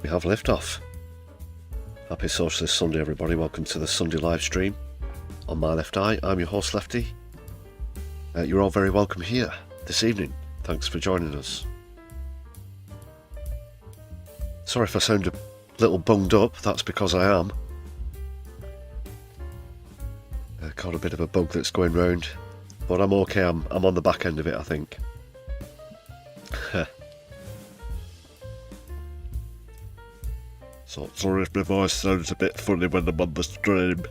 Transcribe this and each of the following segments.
We have liftoff. Happy Socialist Sunday, everybody. Welcome to the Sunday live stream on my left eye. I'm your host, Lefty. You're all very welcome here this evening. Thanks for joining us. Sorry if I sound a little bunged up. That's because I am. Caught a bit of a bug that's going round, but I'm okay. I'm on the back end of it, I think. So sorry if my voice sounds a bit funny when I'm on the stream.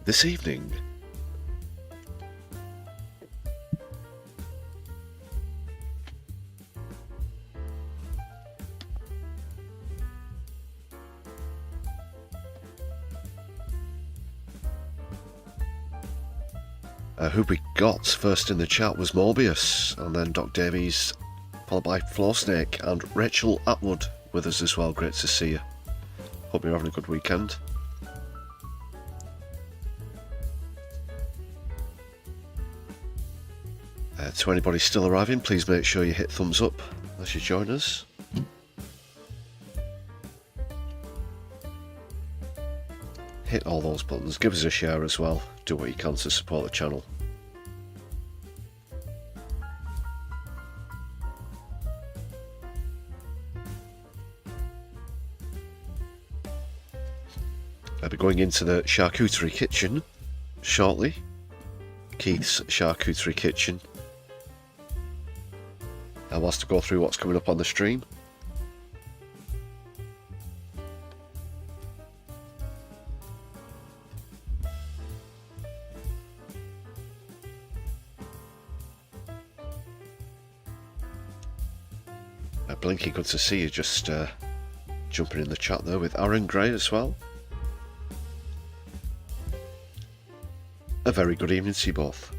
This evening, who we got first in the chat was Morbius, and then Doc Davies, followed by Floorsnake, and Rachel Atwood with us as well. Great to see you. Hope you're having a good weekend. To anybody still arriving, please make sure you hit thumbs up as you join us. Hit all those buttons, give us a share as well, do what you can to support the channel. I'll be going into the charcuterie kitchen shortly. Keith's charcuterie kitchen. I was to go through what's coming up on the stream. Blinky, good to see you. Just jumping in the chat there with Aaron Gray as well. A very good evening to you both.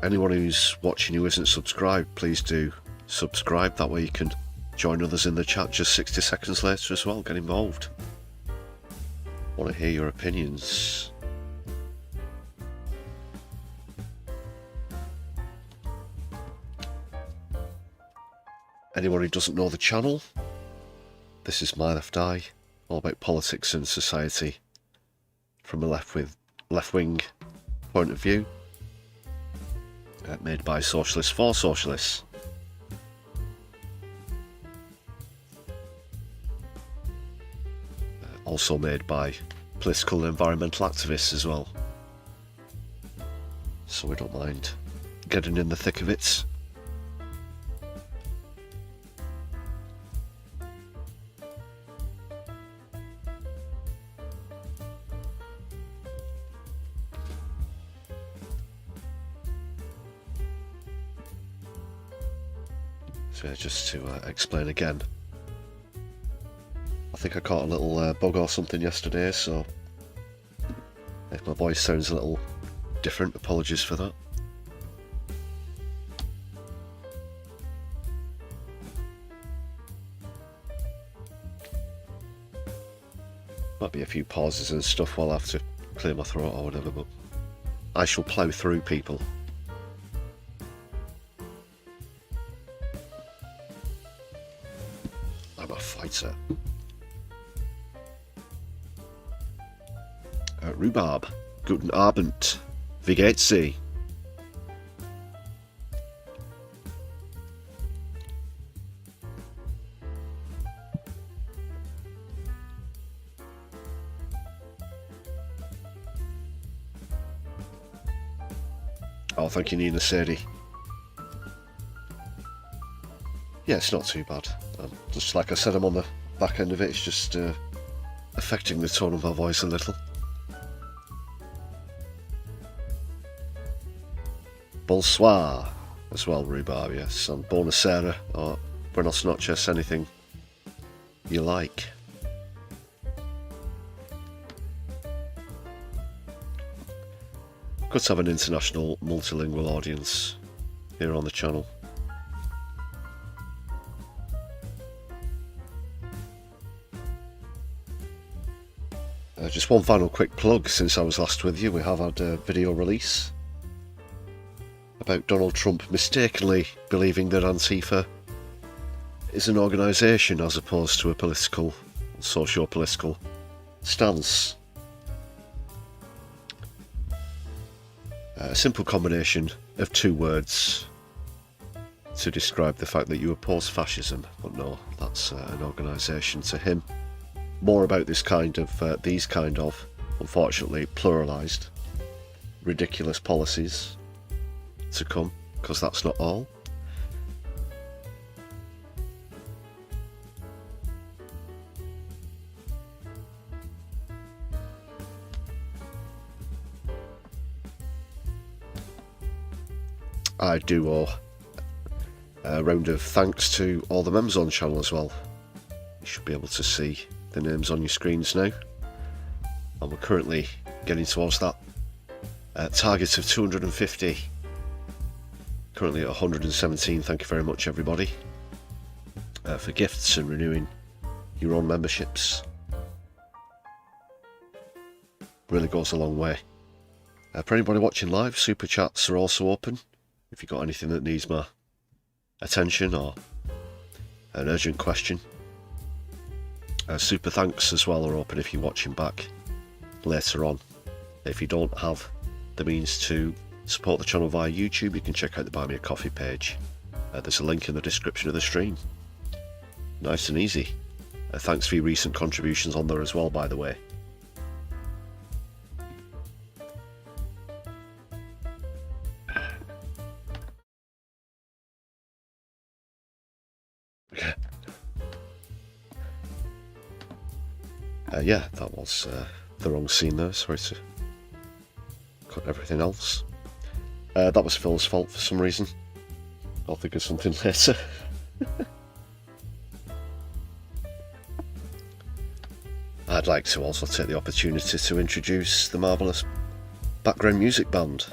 Anyone who's watching who isn't subscribed, please do subscribe. That way you can join others in the chat just 60 seconds later as well. Get involved. Want to hear your opinions. Anyone who doesn't know the channel, this is My Left Eye, all about politics and society from a left-wing point of view. Made by Socialists for Socialists. Also made by political and environmental activists as well. So we don't mind getting in the thick of it. So just to explain again, I think I caught a little bug or something yesterday, so if my voice sounds a little different, apologies for that. Might be a few pauses and stuff while I have to clear my throat or whatever, but I shall plough through, people. I'm a fighter. Rhubarb, guten Abend, wie geht's Sie? Oh, thank you, Nina Sadie. Yeah, it's not too bad. Just like I said, I'm on the back end of it. It's just affecting the tone of my voice a little. Bonsoir as well, Rhubarb, yes. And Buonasera, or Buenos noches, anything you like. Good to have an international, multilingual audience here on the channel. Just one final quick plug. Since I was last with you, we have had a video release about Donald Trump mistakenly believing that Antifa is an organisation as opposed to a political, socio-political stance. A simple combination of two words to describe the fact that you oppose fascism, but no, that's an organisation to him. More about this kind of, these kind of, unfortunately pluralised, ridiculous policies to come, because that's not all. I do owe a round of thanks to all the members on the channel as well. You should be able to see the names on your screens now, and we're currently getting towards that target of 250. Currently at 117. Thank you very much, everybody, for gifts and renewing your own memberships. Really goes a long way. For anybody watching live, super chats are also open. If you've got anything that needs my attention or an urgent question. Super thanks as well are open if you're watching back later on. If you don't have the means to support the channel via YouTube, you can check out the Buy Me a Coffee page. There's a link in the description of the stream. Nice and easy. Thanks for your recent contributions on there as well, by the way. Yeah, that was the wrong scene there. Sorry to cut everything else. That was Phil's fault for some reason. I'll think of something later. I'd like to also take the opportunity to introduce the marvellous background music band,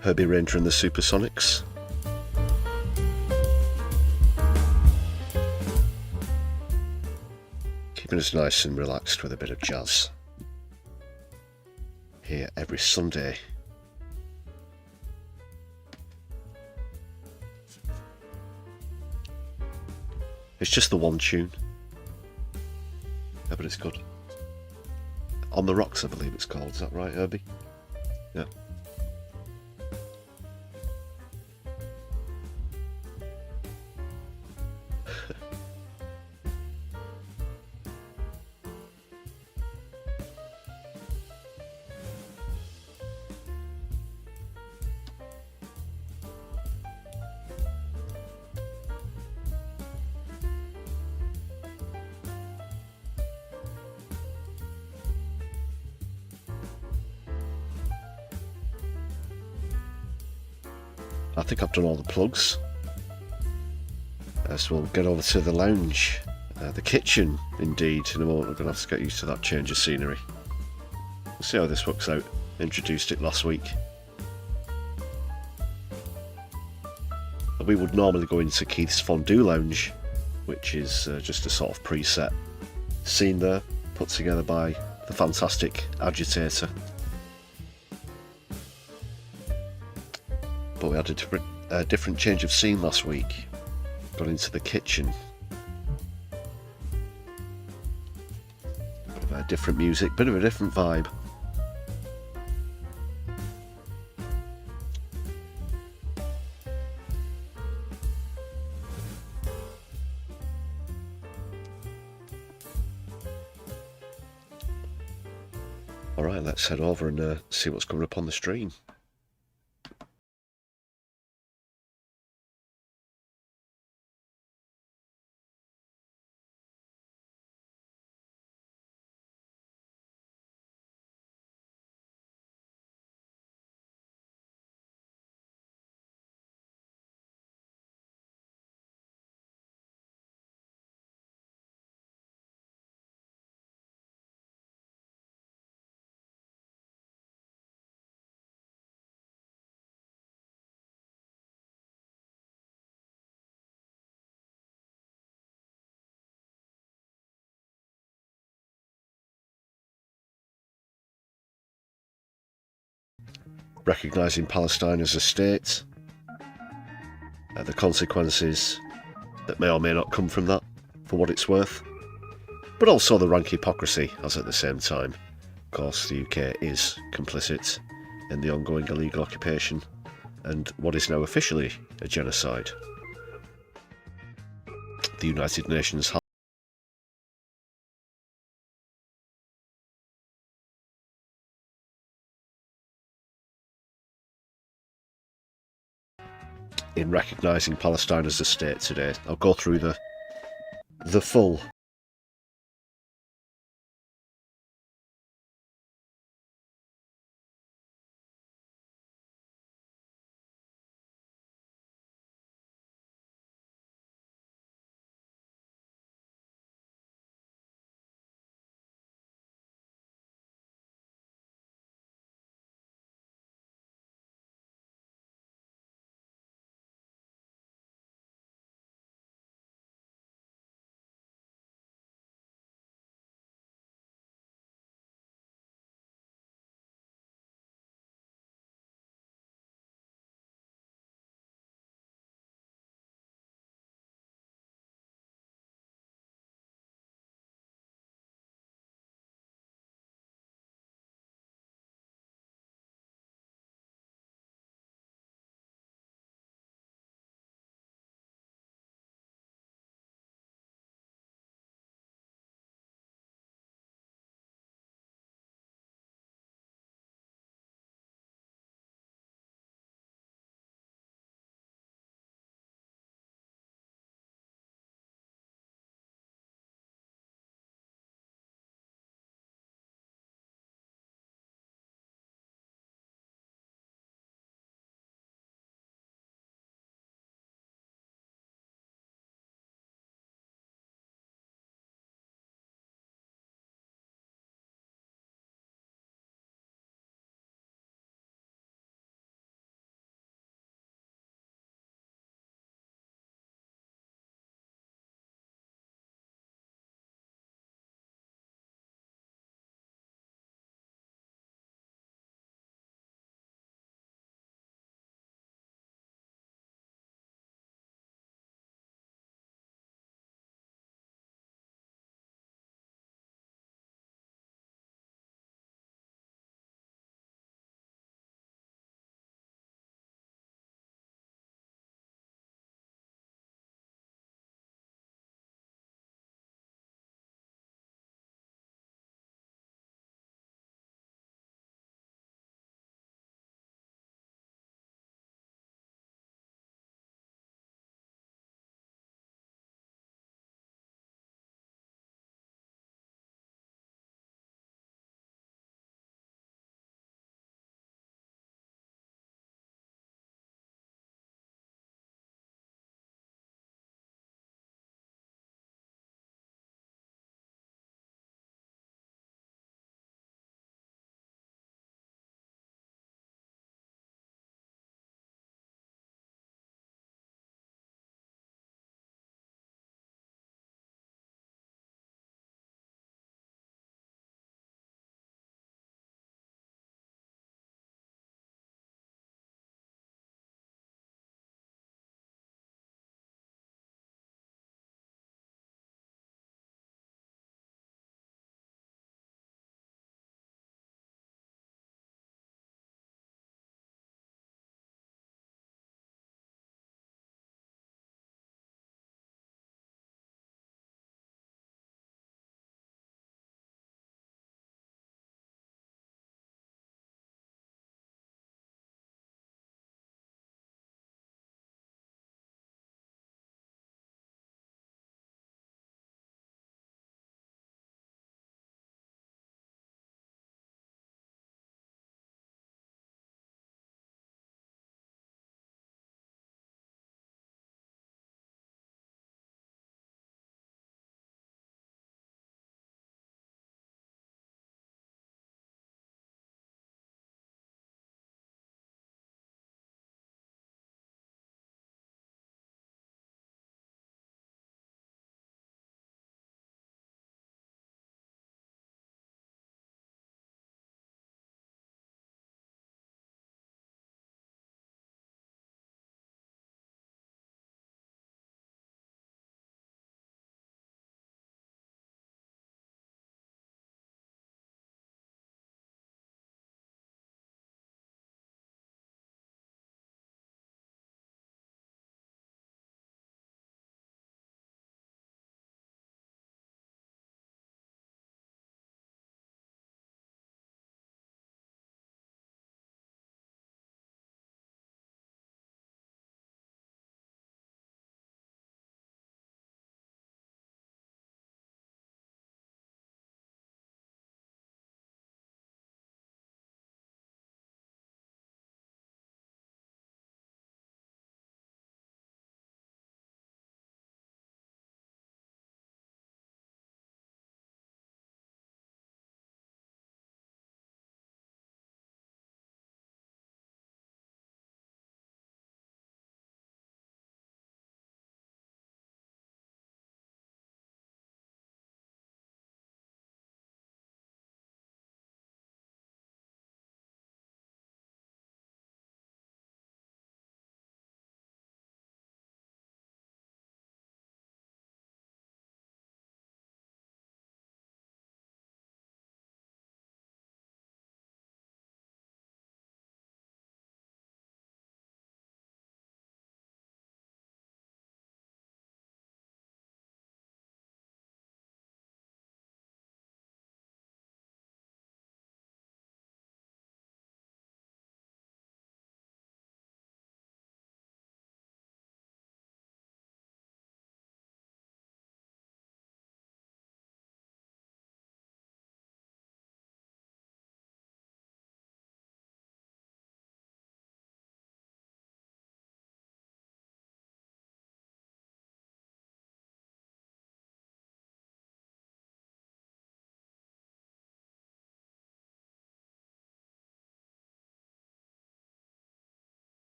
Herbie Ranger and the Supersonics. Keeping us nice and relaxed with a bit of jazz. Here every Sunday. It's just the one tune. Yeah, but it's good. On the Rocks, I believe it's called. Is that right, Herbie? Yeah. I think I've done all the plugs. So we'll get over to the lounge, the kitchen indeed, in a moment. We're going to have to get used to that change of scenery. We'll see how this works out. Introduced it last week. We would normally go into Keith's Fondue Lounge, which is just a sort of preset scene there, put together by the fantastic Agitator. But we had a different change of scene last week. Got into the kitchen. Bit of a different music, bit of a different vibe. Alright, let's head over and see what's coming up on the stream. recognising Palestine as a state, the consequences that may or may not come from that, for what it's worth, but also the rank hypocrisy, as at the same time, of course, the UK is complicit in the ongoing illegal occupation and what is now officially a genocide. The United Nations in recognising Palestine as a state today. I'll go through the full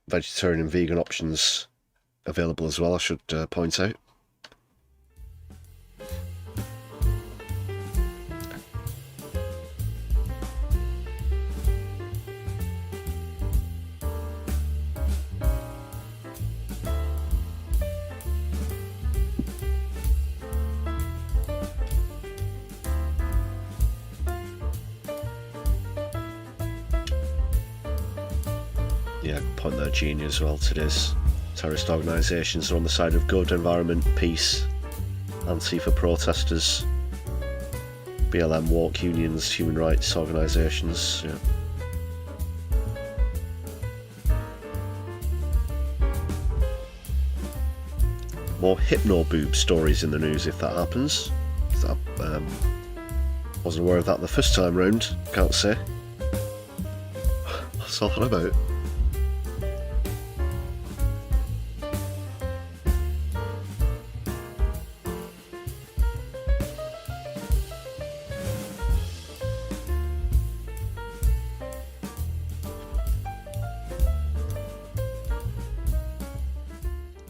vegetarian and vegan options available as well, I should point out. Yeah, point there, Genie as well. Today's terrorist organisations are on the side of good, environment, peace, Antifa protesters, BLM walk unions, human rights organisations. Yeah. More hypno-boob stories in the news if that happens. I wasn't aware of that the first time round, can't say. What's all that about?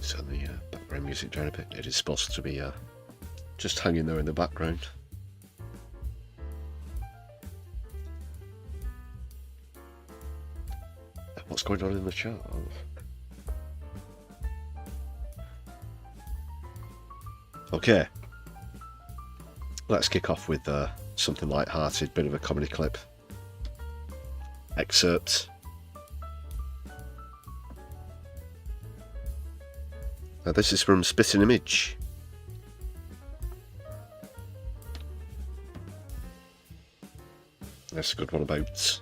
Turn the background music down a bit. It is supposed to be just hanging there in the background. What's going on in the chat? Okay, let's kick off with something light-hearted, bit of a comedy clip. Excerpt. Now this is from Spitting Image. That's a good one about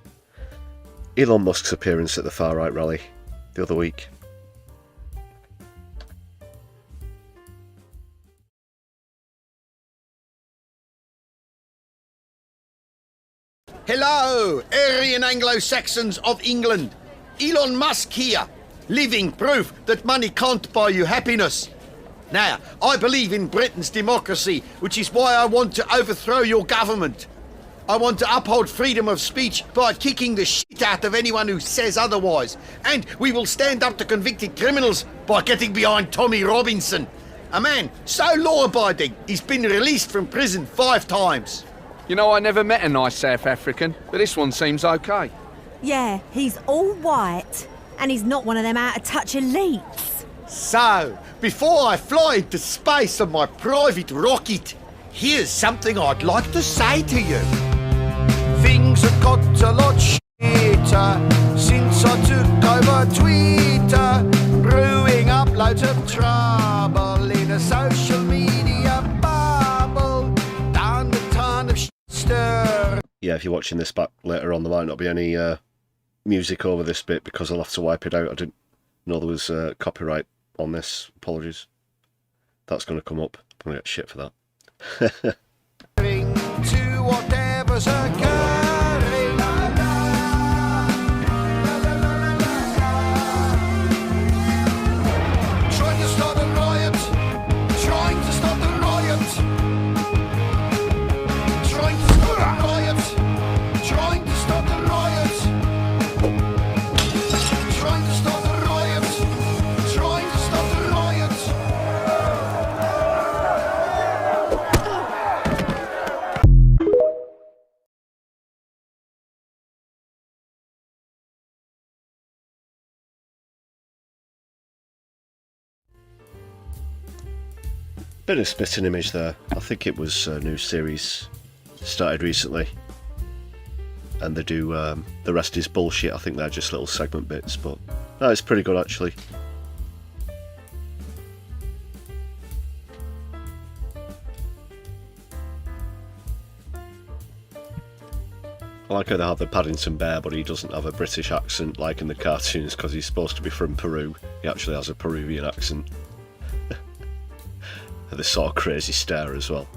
Elon Musk's appearance at the far-right rally the other week. Hello, Aryan Anglo-Saxons of England. Elon Musk here, living proof that money can't buy you happiness. Now, I believe in Britain's democracy, which is why I want to overthrow your government. I want to uphold freedom of speech by kicking the shit out of anyone who says otherwise. And we will stand up to convicted criminals by getting behind Tommy Robinson. A man so law-abiding, he's been released from prison 5 times. You know, I never met a nice South African, but this one seems okay. Yeah, he's all white, and he's not one of them out-of-touch elites. So, before I fly into space on my private rocket, here's something I'd like to say to you. Things have got a lot shitter since I took over Twitter, brewing up loads of trouble in a social media bubble, done a ton of stir. Yeah, if you're watching this back later on, there might not be any music over this bit because I'll have to wipe it out. I didn't know there was copyright on this. Apologies. That's going to come up. I'm going to get shit for that. To whatever's occurring. Trying to start a riot. Trying to start a riot. Trying to start a riot. Trying to start a riot. Trying to start a riot. Trying to start a riot. Bit of Spitting Image there. I think it was a new series started recently, and they do the rest is bullshit. I think they're just little segment bits, but no, it's pretty good actually. I like how they have the Paddington Bear, but he doesn't have a British accent like in the cartoons because he's supposed to be from Peru. He actually has a Peruvian accent. This sort of crazy stare as well.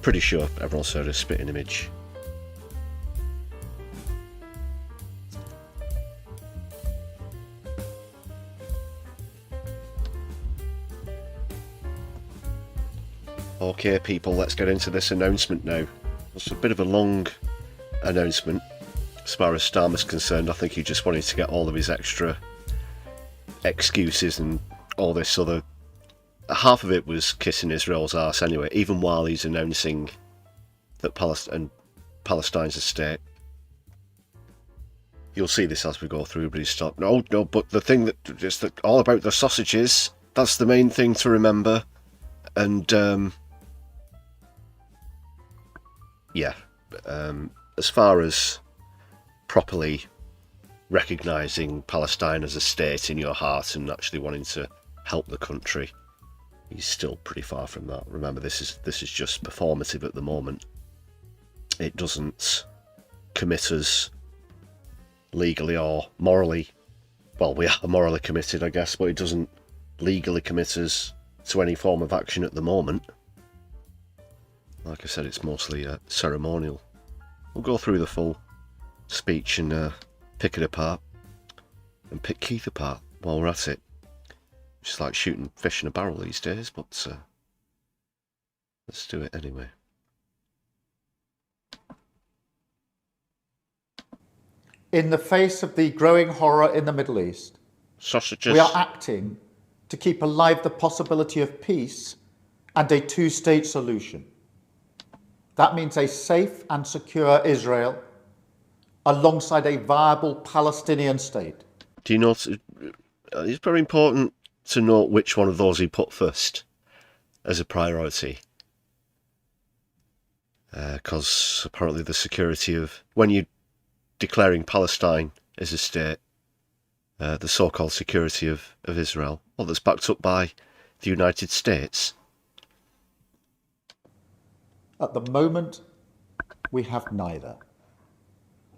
Pretty sure everyone's heard of Spitting Image. Okay, people, let's get into this announcement now. It's a bit of a long announcement as far as Starmer's concerned. I think he just wanted to get all of his extra excuses and all this other... Half of it was kissing Israel's arse anyway, even while he's announcing that Palestine's a state. You'll see this as we go through, but he's stopped. No, but the thing that is that all about the sausages, that's the main thing to remember. And, as far as properly recognising Palestine as a state in your heart and actually wanting to help the country, he's still pretty far from that. Remember, this is just performative at the moment. It doesn't commit us legally or morally. Well, we are morally committed, I guess, but it doesn't legally commit us to any form of action at the moment. Like I said, it's mostly ceremonial. We'll go through the full speech and pick it apart and pick Keith apart while we're at it. Just like shooting fish in a barrel these days, but let's do it anyway. In the face of the growing horror in the Middle East, Sausages. we are acting to keep alive the possibility of peace and a two-state solution. That means a safe and secure Israel alongside a viable Palestinian state. Do you note? It's very important to note which one of those he put first as a priority. Because apparently the security of... When you're declaring Palestine as a state, the so-called security of Israel, well, that's backed up by the United States. At the moment, we have neither.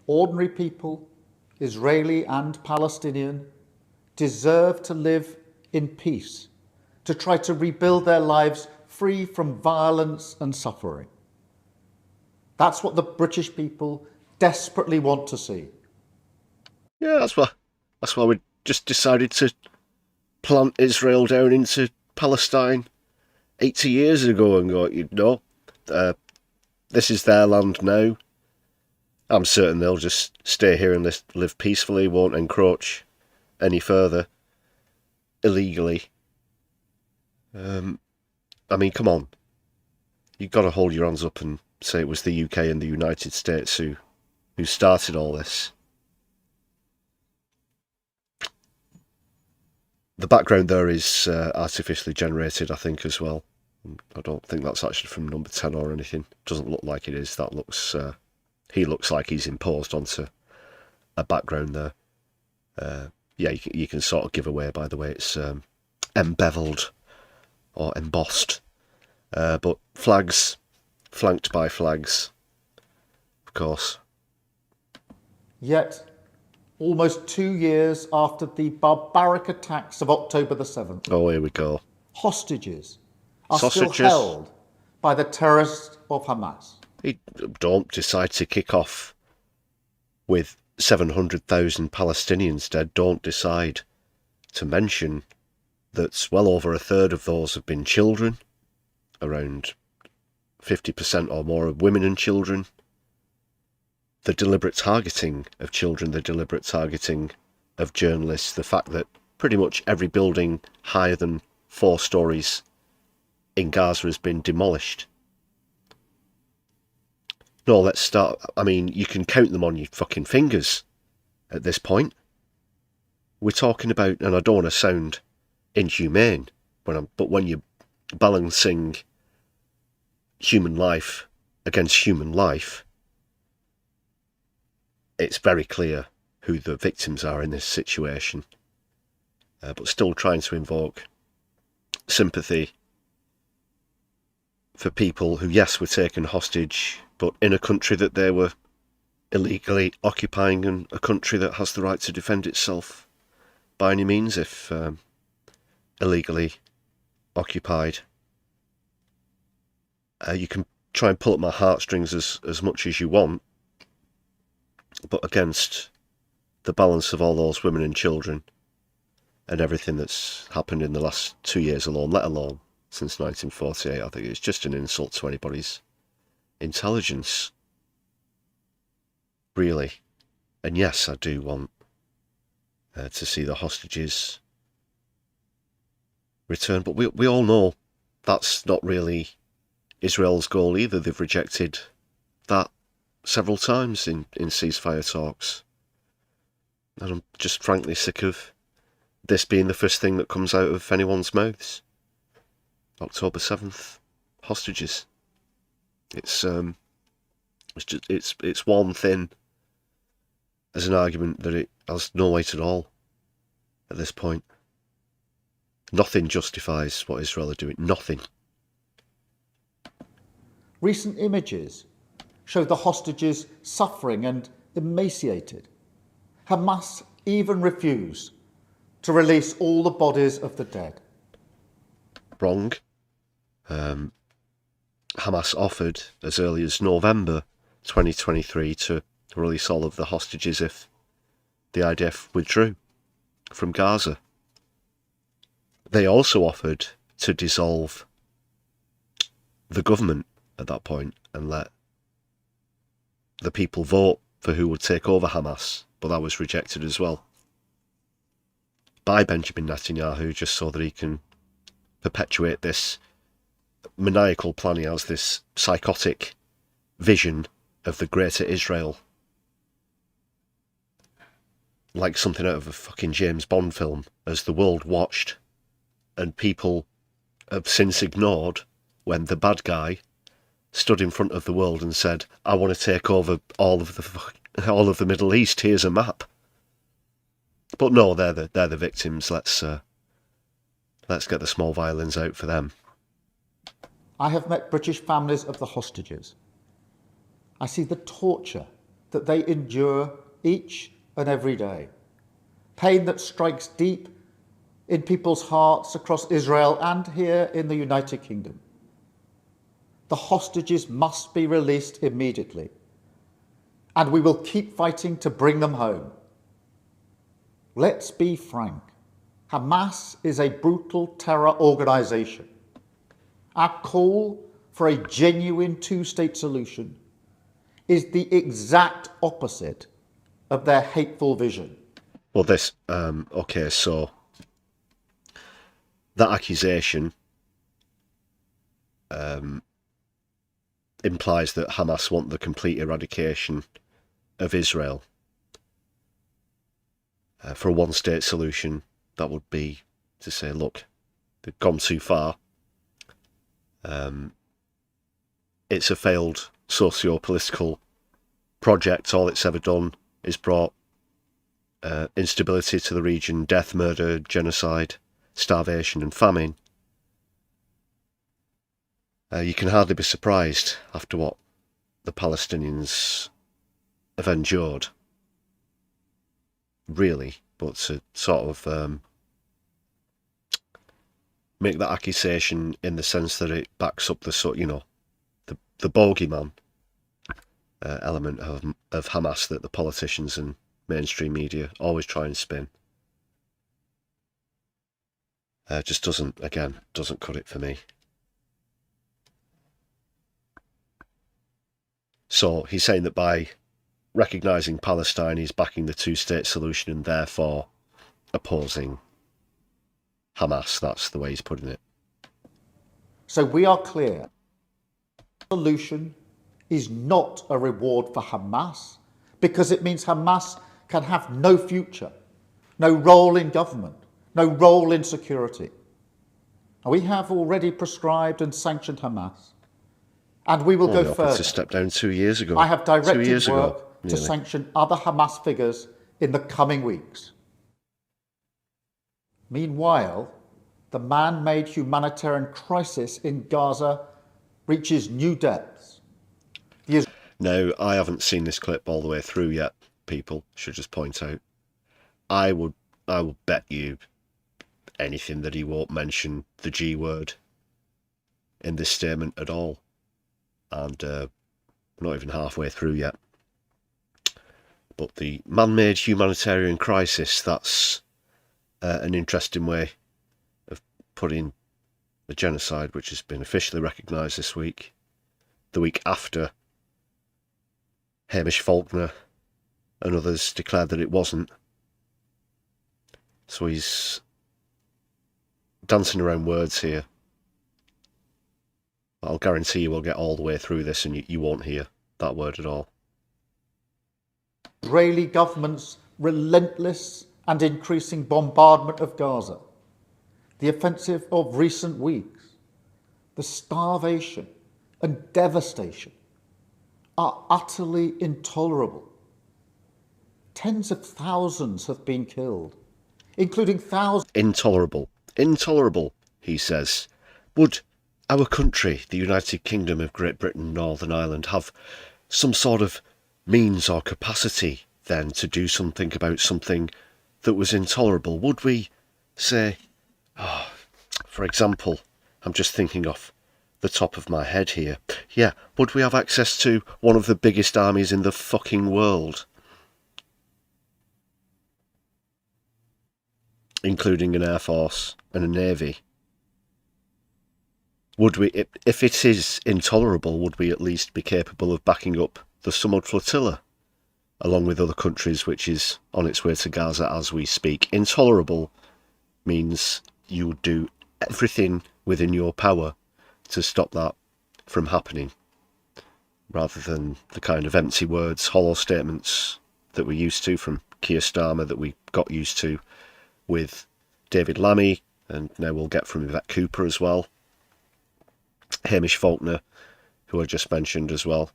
Ordinary people, Israeli and Palestinian, deserve to live in peace, to try to rebuild their lives free from violence and suffering. That's what the British people desperately want to see. Yeah, that's why we just decided to plant Israel down into Palestine 80 years ago and go, you know, this is their land now. I'm certain they'll just stay here and live peacefully, won't encroach any further illegally. I mean, come on. You've got to hold your hands up and say it was the UK and the United States who started all this. The background there is artificially generated, I think, as well. I don't think that's actually from Number 10 or anything. Doesn't look like it is. That looks... he looks like he's imposed onto a background there. Yeah, you can sort of give away by the way it's embeveled or embossed. But flags, flanked by flags, of course. Yet, almost 2 years after the barbaric attacks of October the 7th, Oh, here we go. hostages are Sausages. still held by the terrorists of Hamas. You don't decide to kick off with 700,000 Palestinians dead. Don't decide to mention that well over a third of those have been children, around 50% or more of women and children. The deliberate targeting of children, the deliberate targeting of journalists, the fact that pretty much every building higher than 4 stories in Gaza has been demolished. No, let's start. I mean, you can count them on your fucking fingers at this point. We're talking about, and I don't want to sound inhumane, but when you're balancing human life against human life, it's very clear who the victims are in this situation. But still trying to invoke sympathy for people who, yes, were taken hostage, but in a country that they were illegally occupying and a country that has the right to defend itself by any means if illegally occupied. You can try and pull at my heartstrings as much as you want, but against the balance of all those women and children and everything that's happened in the last 2 years alone, let alone since 1948. I think it's just an insult to anybody's intelligence, really. And yes, I do want to see the hostages return, but we all know that's not really Israel's goal either. They've rejected that several times in ceasefire talks. And I'm just frankly sick of this being the first thing that comes out of anyone's mouths. October 7th, hostages. It's one thing as an argument that it has no weight at all at this point. Nothing justifies what Israel are doing. Nothing. Recent images show the hostages suffering and emaciated. Hamas even refused to release all the bodies of the dead. Wrong. Hamas offered as early as November 2023 to release all of the hostages if the IDF withdrew from Gaza. They also offered to dissolve the government at that point and let the people vote for who would take over Hamas, but that was rejected as well by Benjamin Netanyahu, just so that he can perpetuate this maniacal plan. He has this psychotic vision of the greater Israel, like something out of a fucking James Bond film, as the world watched, and people have since ignored when the bad guy stood in front of the world and said, "I want to take over all of the Middle East. Here's a map." But no, they're the victims. Let's get the small violins out for them. I have met British families of the hostages. I see the torture that they endure each and every day. Pain that strikes deep in people's hearts across Israel and here in the United Kingdom. The hostages must be released immediately, and we will keep fighting to bring them home. Let's be frank. Hamas is a brutal terror organisation. Our call for a genuine two-state solution is the exact opposite of their hateful vision. Well, this, okay, so that accusation implies that Hamas want the complete eradication of Israel. For a one-state solution, that would be to say, look, they've gone too far. It's a failed socio-political project. All it's ever done is brought instability to the region, death, murder, genocide, starvation and famine. You can hardly be surprised after what the Palestinians have endured, really, but to sort of make that accusation in the sense that it backs up the bogeyman element of Hamas that the politicians and mainstream media always try and spin. Just doesn't cut it for me. So he's saying that by recognising Palestine, he's backing the two-state solution and therefore opposing Hamas. That's the way he's putting it. So we are clear. The solution is not a reward for Hamas, because it means Hamas can have no future, no role in government, no role in security. And we have already prescribed and sanctioned Hamas. And we will go further. To step down 2 years ago. I have directed work to sanction other Hamas figures in the coming weeks. Meanwhile, the man-made humanitarian crisis in Gaza reaches new depths. Now, I haven't seen this clip all the way through yet, people, should just point out. I will bet you anything that he won't mention the G word in this statement at all. And we're not even halfway through yet. But the man-made humanitarian crisis, that's an interesting way of putting a genocide which has been officially recognised this week, the week after Hamish Faulkner and others declared that it wasn't. So he's dancing around words here. I'll guarantee you we'll get all the way through this and you won't hear that word at all. Israeli government's relentless and increasing bombardment of Gaza, the offensive of recent weeks, the starvation and devastation are utterly intolerable. Tens of thousands have been killed, including thousands. Intolerable. Intolerable, he says. Would our country, the United Kingdom of Great Britain, Northern Ireland, have some sort of means or capacity then to do something about something that was intolerable? Would we say, for example, I'm just thinking off the top of my head here, would we have access to one of the biggest armies in the fucking world, including an air force and a navy? Would we, if it is intolerable, would we at least be capable of backing up the Sumud flotilla, along with other countries, which is on its way to Gaza as we speak? Intolerable means you would do everything within your power to stop that from happening, rather than the kind of empty words, hollow statements that we're used to from Keir Starmer, that we got used to with David Lammy, and now we'll get from Yvette Cooper as well. Hamish Faulkner, who I just mentioned as well.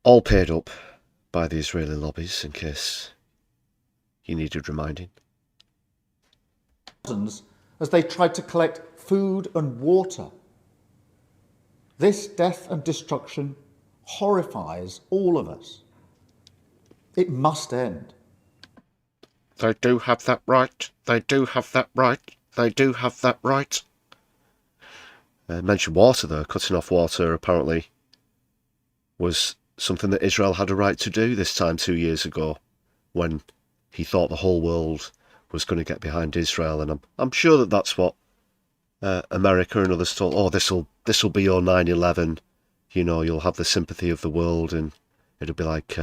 All paid up by the Israeli lobbies, in case you needed reminding. As they tried to collect food and water. This death and destruction horrifies all of us. It must end. They do have that right. They do have that right. They do have that right. Mention water, though. Cutting off water apparently was something that Israel had a right to do this time 2 years ago, when he thought the whole world was going to get behind Israel. And I'm sure that that's what America and others thought. Oh, this'll be your 9/11. You know, you'll have the sympathy of the world, and it'll be like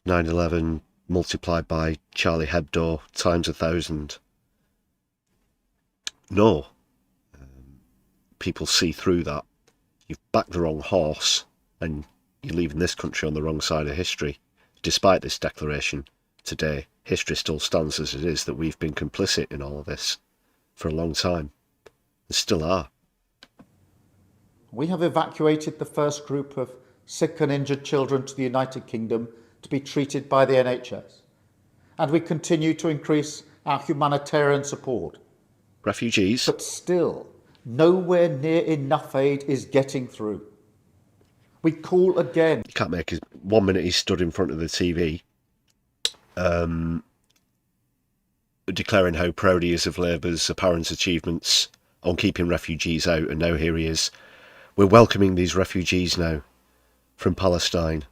9/11 multiplied by Charlie Hebdo times 1,000. No. People see through that. You've backed the wrong horse, and you're leaving this country on the wrong side of history. Despite this declaration today, history still stands as it is, that we've been complicit in all of this for a long time, and still are. We have evacuated the first group of sick and injured children to the United Kingdom to be treated by the NHS, and we continue to increase our humanitarian support. Refugees. But still, nowhere near enough aid is getting through. We call again. You can't make it. 1 minute he stood in front of the TV declaring how proud he is of Labour's apparent achievements on keeping refugees out, and now here he is. We're welcoming these refugees now from Palestine.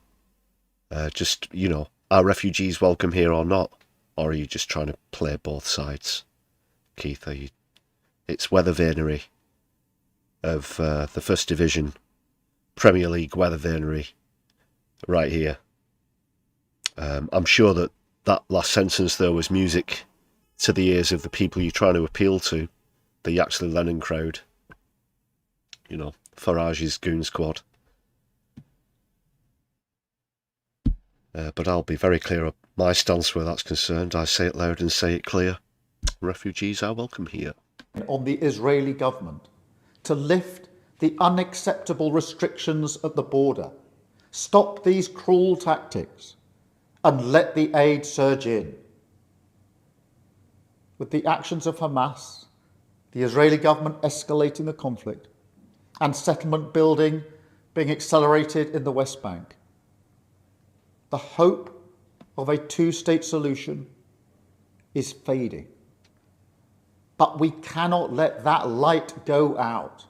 Just, you know, are refugees welcome here or not? Or are you just trying to play both sides, Keith? It's weather vanery of the First Division, Premier League weather vanery right here. I'm sure that last sentence, though, was music to the ears of the people you're trying to appeal to, the Yaxley Lennon crowd. You know, Farage's Goon Squad. But I'll be very clear of my stance where that's concerned. I say it loud and say it clear. Refugees are welcome here. On the Israeli government to lift the unacceptable restrictions at the border, stop these cruel tactics, and let the aid surge in. With the actions of Hamas, the Israeli government escalating the conflict, and settlement building being accelerated in the West Bank, the hope of a two-state solution is fading. But we cannot let that light go out.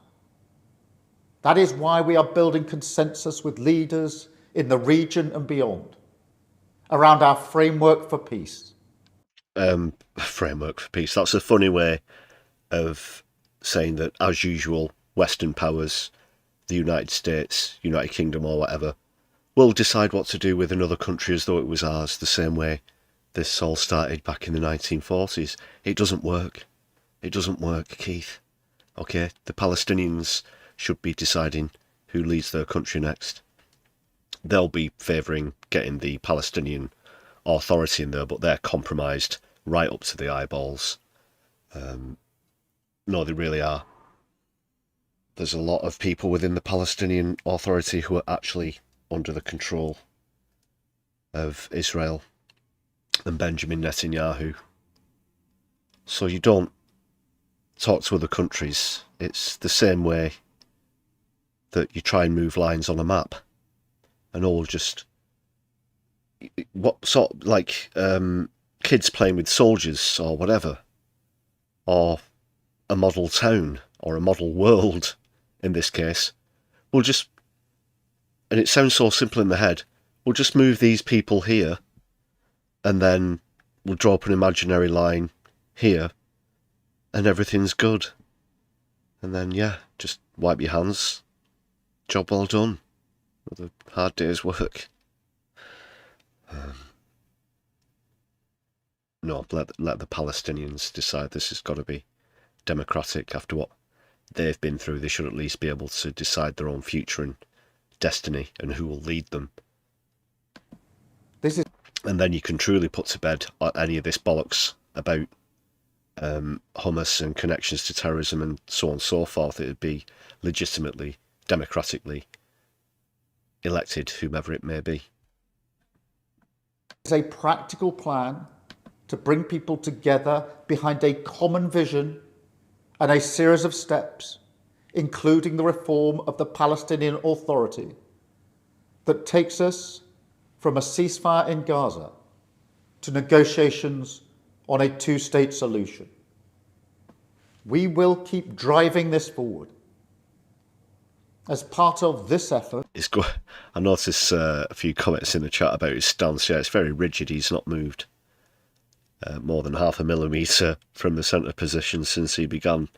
That is why we are building consensus with leaders in the region and beyond around our framework for peace. Framework for peace. That's a funny way of saying that, as usual, Western powers, the United States, United Kingdom or whatever, will decide what to do with another country as though it was ours, the same way this all started back in the 1940s. It doesn't work. It doesn't work, Keith. Okay, the Palestinians should be deciding who leads their country next. They'll be favouring getting the Palestinian Authority in there, but they're compromised right up to the eyeballs. No, they really are. There's a lot of people within the Palestinian Authority who are actually under the control of Israel and Benjamin Netanyahu. So you don't talk to other countries. It's the same way that you try and move lines on a map and all just what sort of, like kids playing with soldiers or whatever, or a model town or a model world in this case. We'll just, and it sounds so simple in the head, we'll just move these people here and then we'll draw up an imaginary line here and everything's good. And then, yeah, just wipe your hands. Job well done. Another hard day's work. No, let the Palestinians decide. This has got to be democratic. After what they've been through, they should at least be able to decide their own future and destiny and who will lead them. And then you can truly put to bed any of this bollocks about Hamas and connections to terrorism and so on and so forth. It would be legitimately, democratically elected, whomever it may be. It's a practical plan to bring people together behind a common vision and a series of steps, including the reform of the Palestinian Authority, that takes us from a ceasefire in Gaza to negotiations on a two-state solution. We will keep driving this forward. As part of this effort... I noticed a few comments in the chat about his stance. Yeah, it's very rigid. He's not moved more than 0.5 millimetre from the centre position since he began.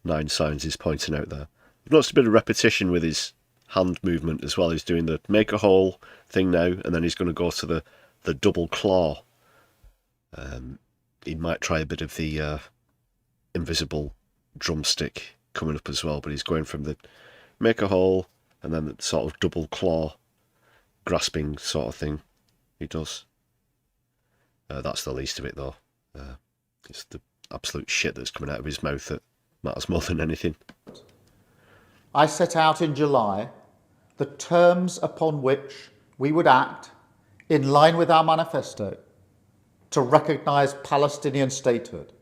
9 signs he's pointing out there. I've noticed a bit of repetition with his hand movement as well. He's doing the make a hole thing now, and then he's going to go to the double claw. He might try a bit of the invisible drumstick coming up as well, but he's going from the make a hole and then the sort of double claw grasping sort of thing he does. That's the least of it though. It's the absolute shit that's coming out of his mouth that matters more than anything. I set out in July the terms upon which we would act in line with our manifesto to recognise Palestinian statehood.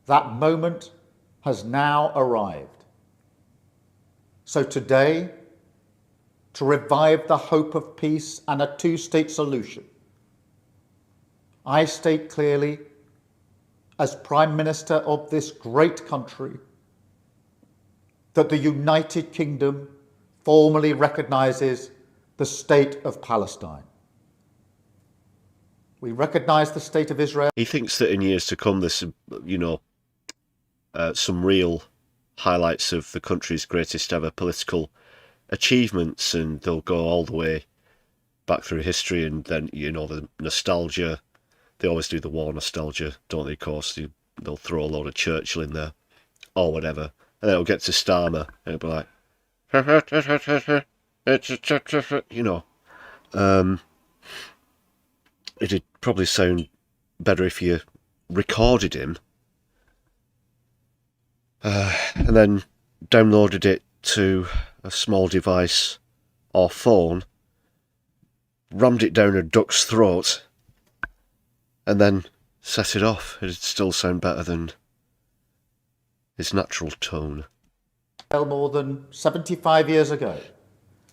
That moment has now arrived. So today, to revive the hope of peace and a two-state solution, I state clearly, as Prime Minister of this great country, that the United Kingdom formally recognises the state of Palestine. We recognise the state of Israel. He thinks that in years to come, there's, some real highlights of the country's greatest ever political achievements, and they'll go all the way back through history, and then, the nostalgia. They always do the war nostalgia, don't they, of course? They'll throw a load of Churchill in there, or whatever, and then it'll get to Starmer, and it'll be like, it'd probably sound better if you recorded him, and then downloaded it to a small device or phone, rammed it down a duck's throat, and then set it off. It'd still sound better than his natural tone. More than 75 years ago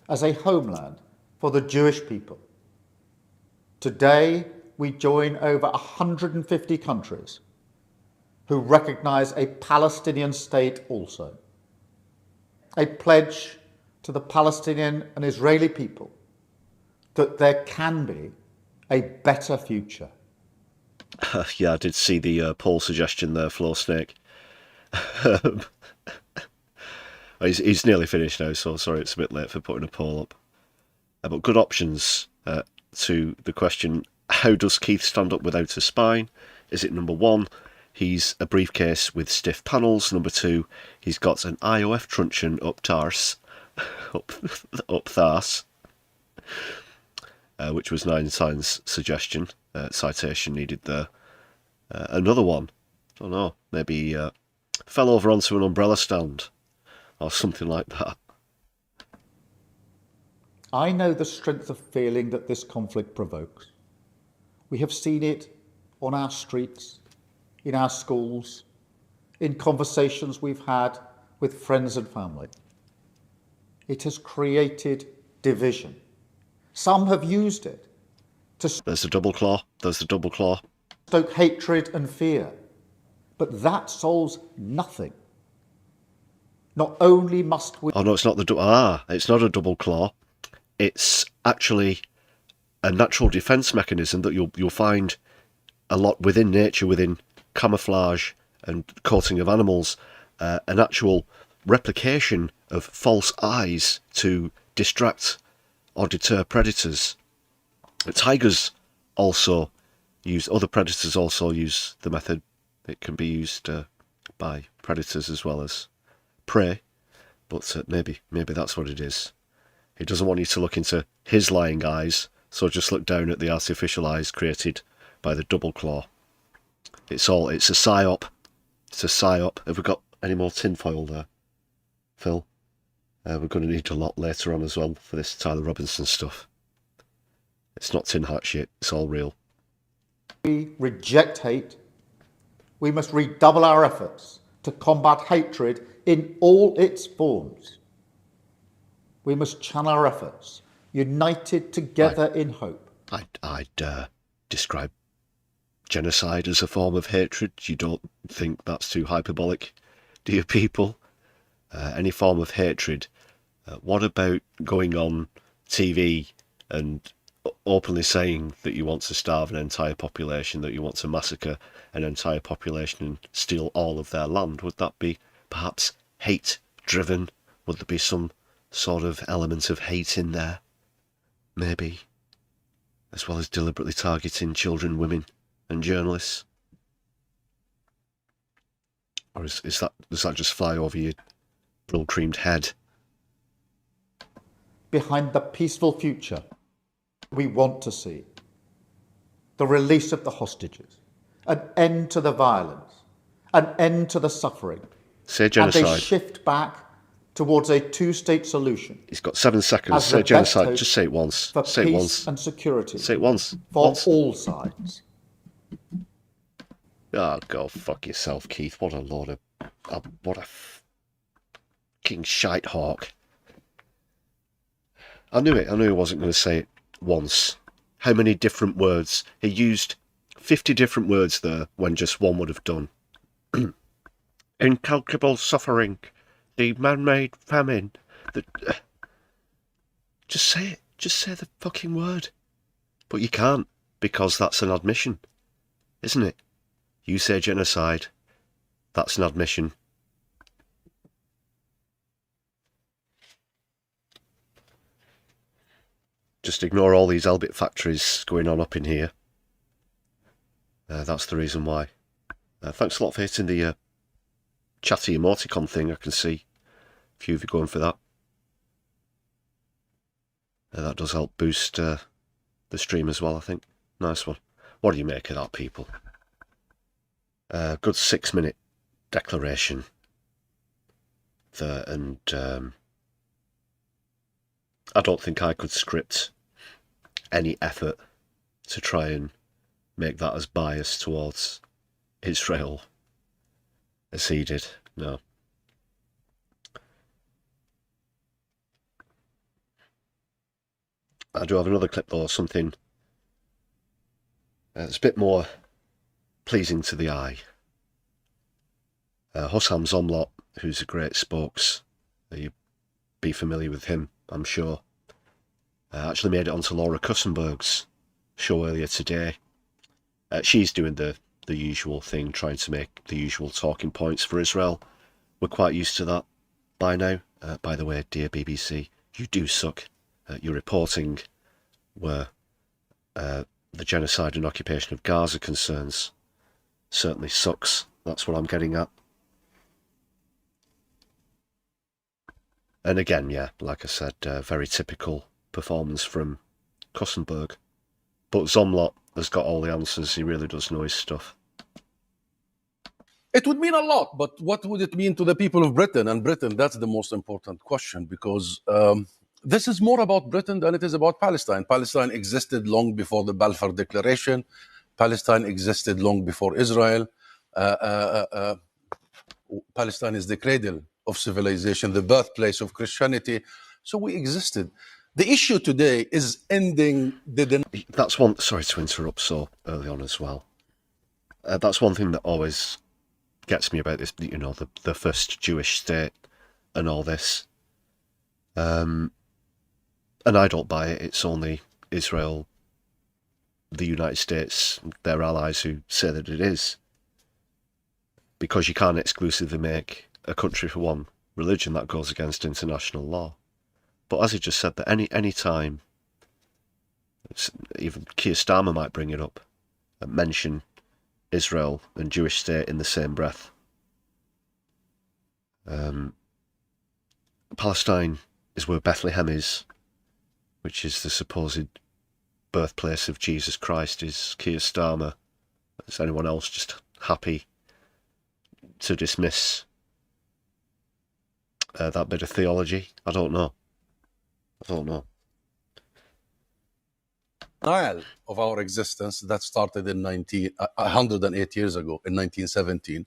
as a homeland for the Jewish people. Today, we join over 150 countries who recognise a Palestinian state also. A pledge to the Palestinian and Israeli people that there can be a better future. Yeah, I did see the poll suggestion there, Floor Snake. He's nearly finished now, so sorry it's a bit late for putting a poll up. But good options to the question, how does Keith stand up without a spine? Is it number 1, he's a briefcase with stiff panels. Number 2, he's got an IOF truncheon up tarse, up tharse, which was Nine's suggestion. Citation needed there. Another one, I don't know, maybe fell over onto an umbrella stand or something like that. I know the strength of feeling that this conflict provokes. We have seen it on our streets, in our schools, in conversations we've had with friends and family. It has created division. Some have used it to There's the double claw. There's the double claw. stoke hatred and fear. But that solves nothing. Not only must we... Oh no, it's not the it's not a double claw. It's actually a natural defence mechanism that you'll find a lot within nature, within camouflage and coating of animals, an actual replication of false eyes to distract or deter predators. Tigers also use, other predators also use the method. It can be used by predators as well as prey, but maybe that's what it is. He doesn't want you to look into his lying eyes, so just look down at the artificial eyes created by the double claw. It's a psyop. It's a psyop. Have we got any more tinfoil there, Phil? We're going to need a lot later on as well for this Tyler Robinson stuff. It's not tin hat shit, it's all real. We reject hate. We must redouble our efforts to combat hatred in all its forms. We must channel our efforts, united together in hope. I'd describe genocide as a form of hatred. You don't think that's too hyperbolic, do you, people? Any form of hatred. What about going on TV and openly saying that you want to starve an entire population, that you want to massacre an entire population and steal all of their land? Would that be perhaps hate-driven? Would there be some sort of element of hate in there? Maybe. As well as deliberately targeting children, women and journalists? Or does that just fly over your brill-creamed head? Behind the peaceful future we want to see the release of the hostages, an end to the violence, an end to the suffering, Say genocide. and a shift back towards a two-state solution. He's got 7 seconds. As Say the genocide. best Just say it once. For Say it peace once. and security Say it once. for Once. all sides. Oh, go fuck yourself, Keith. What a load of... what a fucking shite hawk. I knew it. I knew he wasn't going to say it once. How many different words? He used 50 different words there when just one would have done. Incalculable suffering. The man-made famine. Just say it. Just say the fucking word. But you can't, because that's an admission, isn't it? You say genocide. That's an admission. Just ignore all these Elbit factories going on up in here. That's the reason why. Thanks a lot for hitting the chatty emoticon thing. I can see a few of you going for that. That does help boost the stream as well, I think. Nice one. What do you make of that, people? Good 6-minute declaration there, and I don't think I could script any effort to try and make that as biased towards Israel as he did. No. I do have another clip though, something it's a bit more pleasing to the eye. Hussam Zomlot, who's a great spokes, you'd be familiar with him, I'm sure. Actually made it onto Laura Kussenberg's show earlier today. She's doing the usual thing, trying to make the usual talking points for Israel. We're quite used to that by now. By the way, dear BBC, you do suck. Your reporting where the genocide and occupation of Gaza concerns certainly sucks. That's what I'm getting at. And again, yeah, like I said, very typical performance from Kussenberg. But Zomlot has got all the answers. He really does know his stuff. It would mean a lot, but what would it mean to the people of Britain? And Britain, that's the most important question, because this is more about Britain than it is about Palestine. Palestine existed long before the Balfour Declaration. Palestine existed long before Israel. Palestine is the cradle of civilization, the birthplace of Christianity. So we existed. The issue today is ending the... That's one... Sorry to interrupt so early on as well. That's one thing that always gets me about this, you know, the first Jewish state and all this. And I don't buy it. It's only Israel, the United States, their allies who say that it is. Because you can't exclusively make a country for one religion. That goes against international law. But as he just said, that any time, even Keir Starmer might bring it up, and mention Israel and Jewish state in the same breath. Palestine is where Bethlehem is, which is the supposed birthplace of Jesus Christ. Is Keir Starmer, is anyone else just happy to dismiss that bit of theology? I don't know. Denial of our existence that started in 108 years ago, in 1917.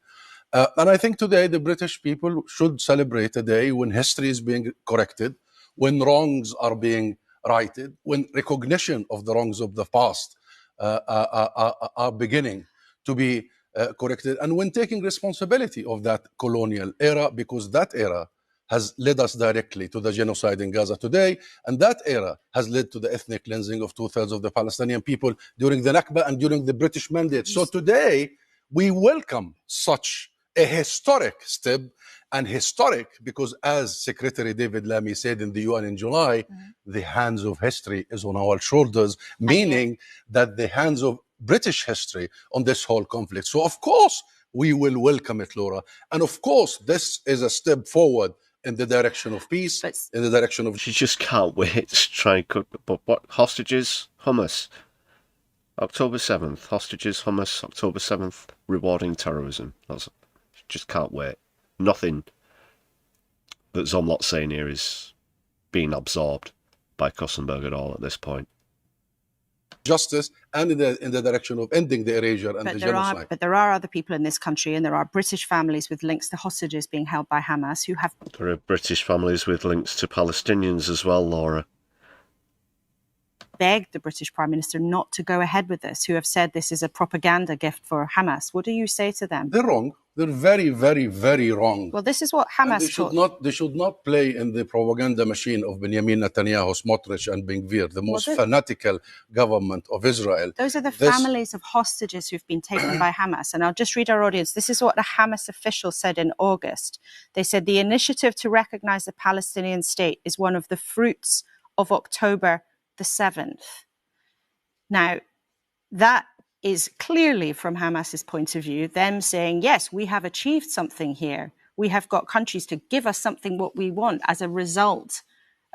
And I think today the British people should celebrate a day when history is being corrected, when wrongs are being righted, when recognition of the wrongs of the past are beginning to be corrected, and when taking responsibility of that colonial era, because that era has led us directly to the genocide in Gaza today, and that era has led to the ethnic cleansing of 2/3 of the Palestinian people during the Nakba and during the British Mandate. So today, we welcome such a historic step, and historic because, as Secretary David Lammy said in the UN in July, the hands of history is on our shoulders, meaning that the hands of British history on this whole conflict. So, of course, we will welcome it, Laura. And, of course, this is a step forward in the direction of peace, in the direction of... She just can't wait to try and cook... But what? Hostages? Hummus. October 7th. Hostages, hummus. October 7th. Rewarding terrorism. She just can't wait. Nothing that Zomlot's saying here is being absorbed by Kussenberg at all at this point. Justice and in the direction of ending the erasure and the genocide. But there are other people in this country, and there are British families with links to hostages being held by Hamas who have... There are British families with links to Palestinians as well, Laura. Begged the British Prime Minister not to go ahead with this, who have said this is a propaganda gift for Hamas. What do you say to them? They're wrong. They're very, very, very wrong. Well, this is what Hamas they should not play in the propaganda machine of Benjamin Netanyahu, Smotrich and Ben Gvir, the most fanatical government of Israel. Those are the families of hostages who've been taken by Hamas. And I'll just read our audience. This is what a Hamas official said in August. They said the initiative to recognize the Palestinian state is one of the fruits of October the 7th. Now, that is clearly, from Hamas's point of view, them saying, yes, we have achieved something here. We have got countries to give us something what we want as a result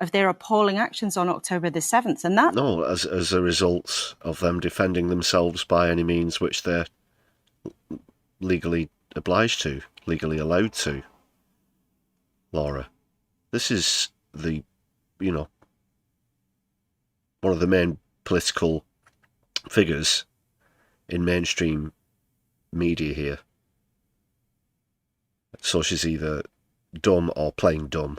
of their appalling actions on October the 7th. And that... No, as a result of them defending themselves by any means which they're legally obliged to, legally allowed to. Laura, this is the, you know, one of the main political figures in mainstream media here. So she's either dumb or playing dumb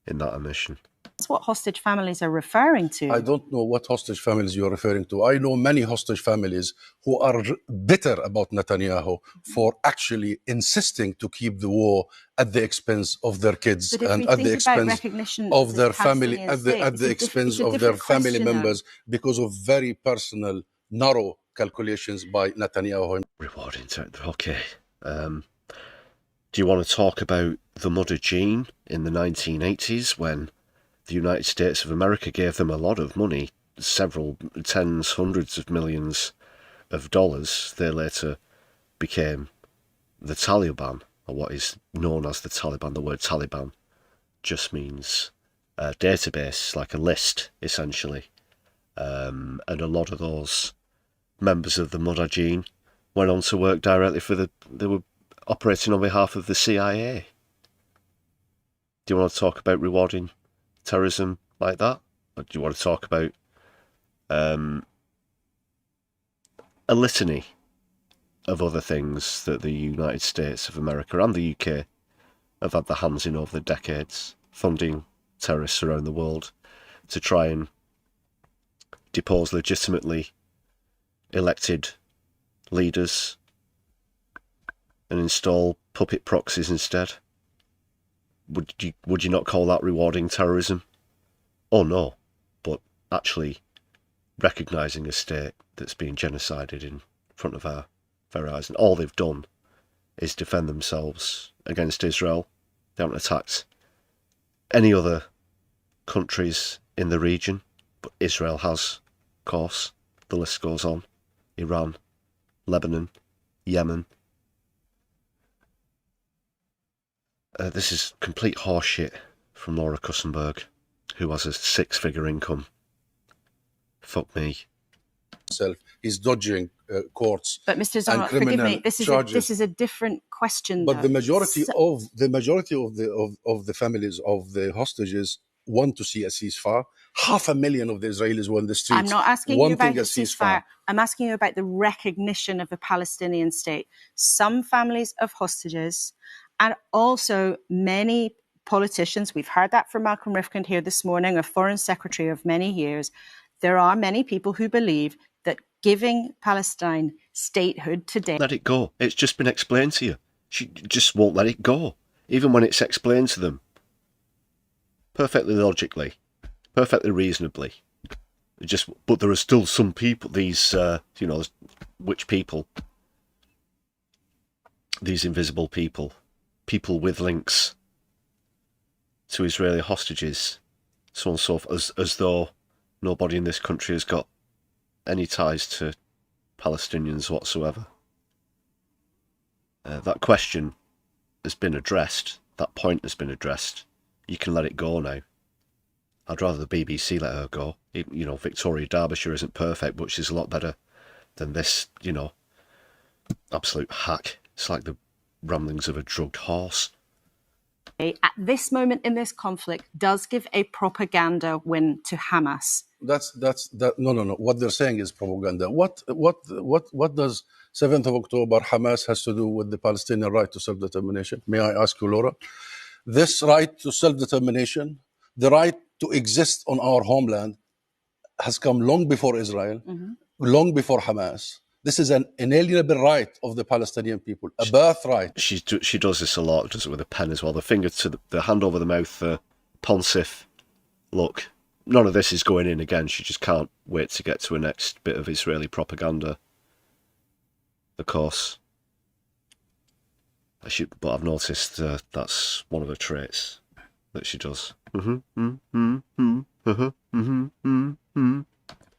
in that admission. That's what hostage families are referring to. I don't know what hostage families you're referring to. I know many hostage families who are bitter about Netanyahu for actually insisting to keep the war at the expense of their kids and at the expense of their family, at the expense of their family members, because of very personal narrow calculations by Netanyahu. Rewarding. Okay. Do you want to talk about the mudder gene in the 1980s when the United States of America gave them a lot of money, several tens, hundreds of millions of dollars? They later became the Taliban, or what is known as the Taliban. The word Taliban just means a database, like a list, essentially. And a lot of those members of the Mujahideen went on to work directly for they were operating on behalf of the CIA. Do you want to talk about rewarding terrorism like that? Or do you want to talk about a litany of other things that the United States of America and the UK have had their hands in over the decades, funding terrorists around the world to try and depose legitimately elected leaders and install puppet proxies instead? Would you not call that rewarding terrorism? Oh no, but actually recognising a state that's being genocided in front of our very eyes, and all they've done is defend themselves against Israel. They haven't attacked any other countries in the region, but Israel has, of course. The list goes on. Iran, Lebanon, Yemen. This is complete horseshit from Laura Kussenberg, who has a six-figure income. Fuck me. He's dodging courts. But Mr. and Zonrock, criminal forgive me, this is a different question. But though. the majority of the families of the hostages want to see a ceasefire. 500,000 of the Israelis were in the streets. I'm not asking you about wanting a ceasefire. I'm asking you about the recognition of a Palestinian state. Some families of hostages, and also many politicians, we've heard that from Malcolm Rifkind here this morning, a foreign secretary of many years. There are many people who believe that giving Palestine statehood today... Let it go. It's just been explained to you. She just won't let it go. Even when it's explained to them. Perfectly logically. Perfectly reasonably. But there are still some people, these, which people? These invisible people. People with links to Israeli hostages. So on and so forth. As though nobody in this country has got any ties to Palestinians whatsoever. That question has been addressed. That point has been addressed. You can let it go now. I'd rather the BBC let her go. Victoria Derbyshire isn't perfect, but she's a lot better than this, absolute hack. It's like the ramblings of a drugged horse. At this moment in this conflict, does give a propaganda win to Hamas. No. What they're saying is propaganda. What does 7th of October Hamas has to do with the Palestinian right to self-determination? May I ask you, Laura? This right to self-determination, the right to exist on our homeland, has come long before Israel, long before Hamas. This is an inalienable right of the Palestinian people, a birthright. She does this a lot, does it with a pen as well. The finger to the hand over the mouth, Ponsif. Look, none of this is going in again. She just can't wait to get to her next bit of Israeli propaganda. Of course. But I've noticed that's one of her traits that she does.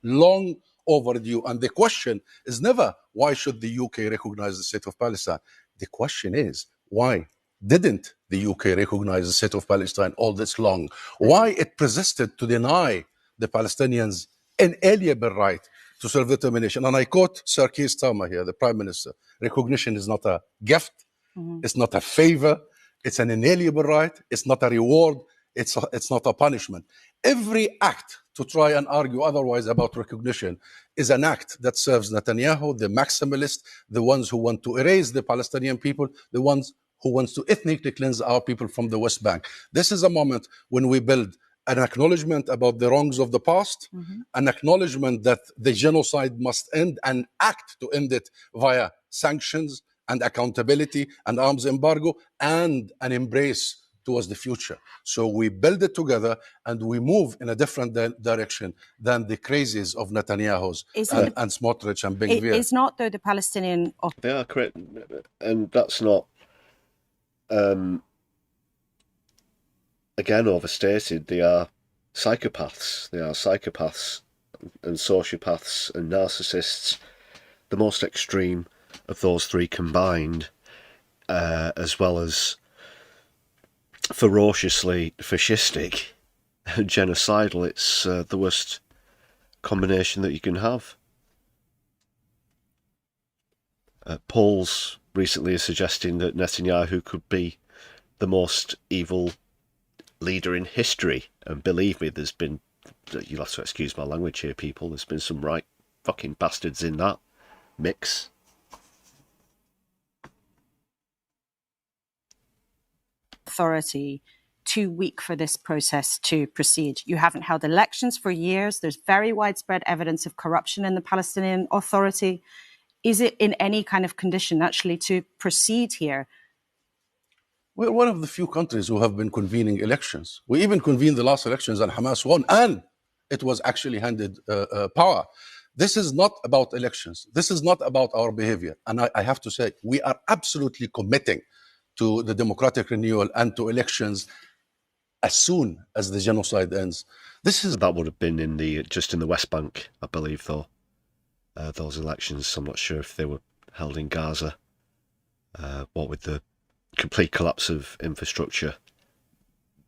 Long overdue. And the question is never, why should the UK recognize the state of Palestine? The question is, why didn't the UK recognize the state of Palestine all this long? Why it persisted to deny the Palestinians inalienable right to self-determination? And I quote Sir Keir Starmer here, the Prime Minister, recognition is not a gift, it's not a favor, it's an inalienable right, it's not a reward, it's not a punishment. Every act to try and argue otherwise about recognition is an act that serves Netanyahu, the maximalist, the ones who want to erase the Palestinian people, the ones who wants to ethnically cleanse our people from the West Bank. This is a moment when we build an acknowledgement about the wrongs of the past, an acknowledgement that the genocide must end, and act to end it via sanctions and accountability and arms embargo, and an embrace towards the future. So we build it together and we move in a different direction than the crazies of Netanyahu's and Smotrich and Ben Gvir. Is not, though, the Palestinian... They are correct, and that's not, again, overstated. They are psychopaths. They are psychopaths and sociopaths and narcissists, the most extreme of those three combined, as well as ferociously fascistic and genocidal. It's the worst combination that you can have. Polls recently are suggesting that Netanyahu could be the most evil leader in history. And believe me, there's been, you'll have to excuse my language here, people, there's been some right fucking bastards in that mix. Authority too weak for this process to proceed. You haven't held elections for years. There's very widespread evidence of corruption in the Palestinian Authority. Is it in any kind of condition actually to proceed here? We're one of the few countries who have been convening elections. We even convened the last elections and Hamas won, and it was actually handed power. This is not about elections. This is not about our behavior. And I have to say, we are absolutely committing to the democratic renewal and to elections as soon as the genocide ends. That would have been just in the West Bank, I believe, though. Those elections, I'm not sure if they were held in Gaza. What with the complete collapse of infrastructure,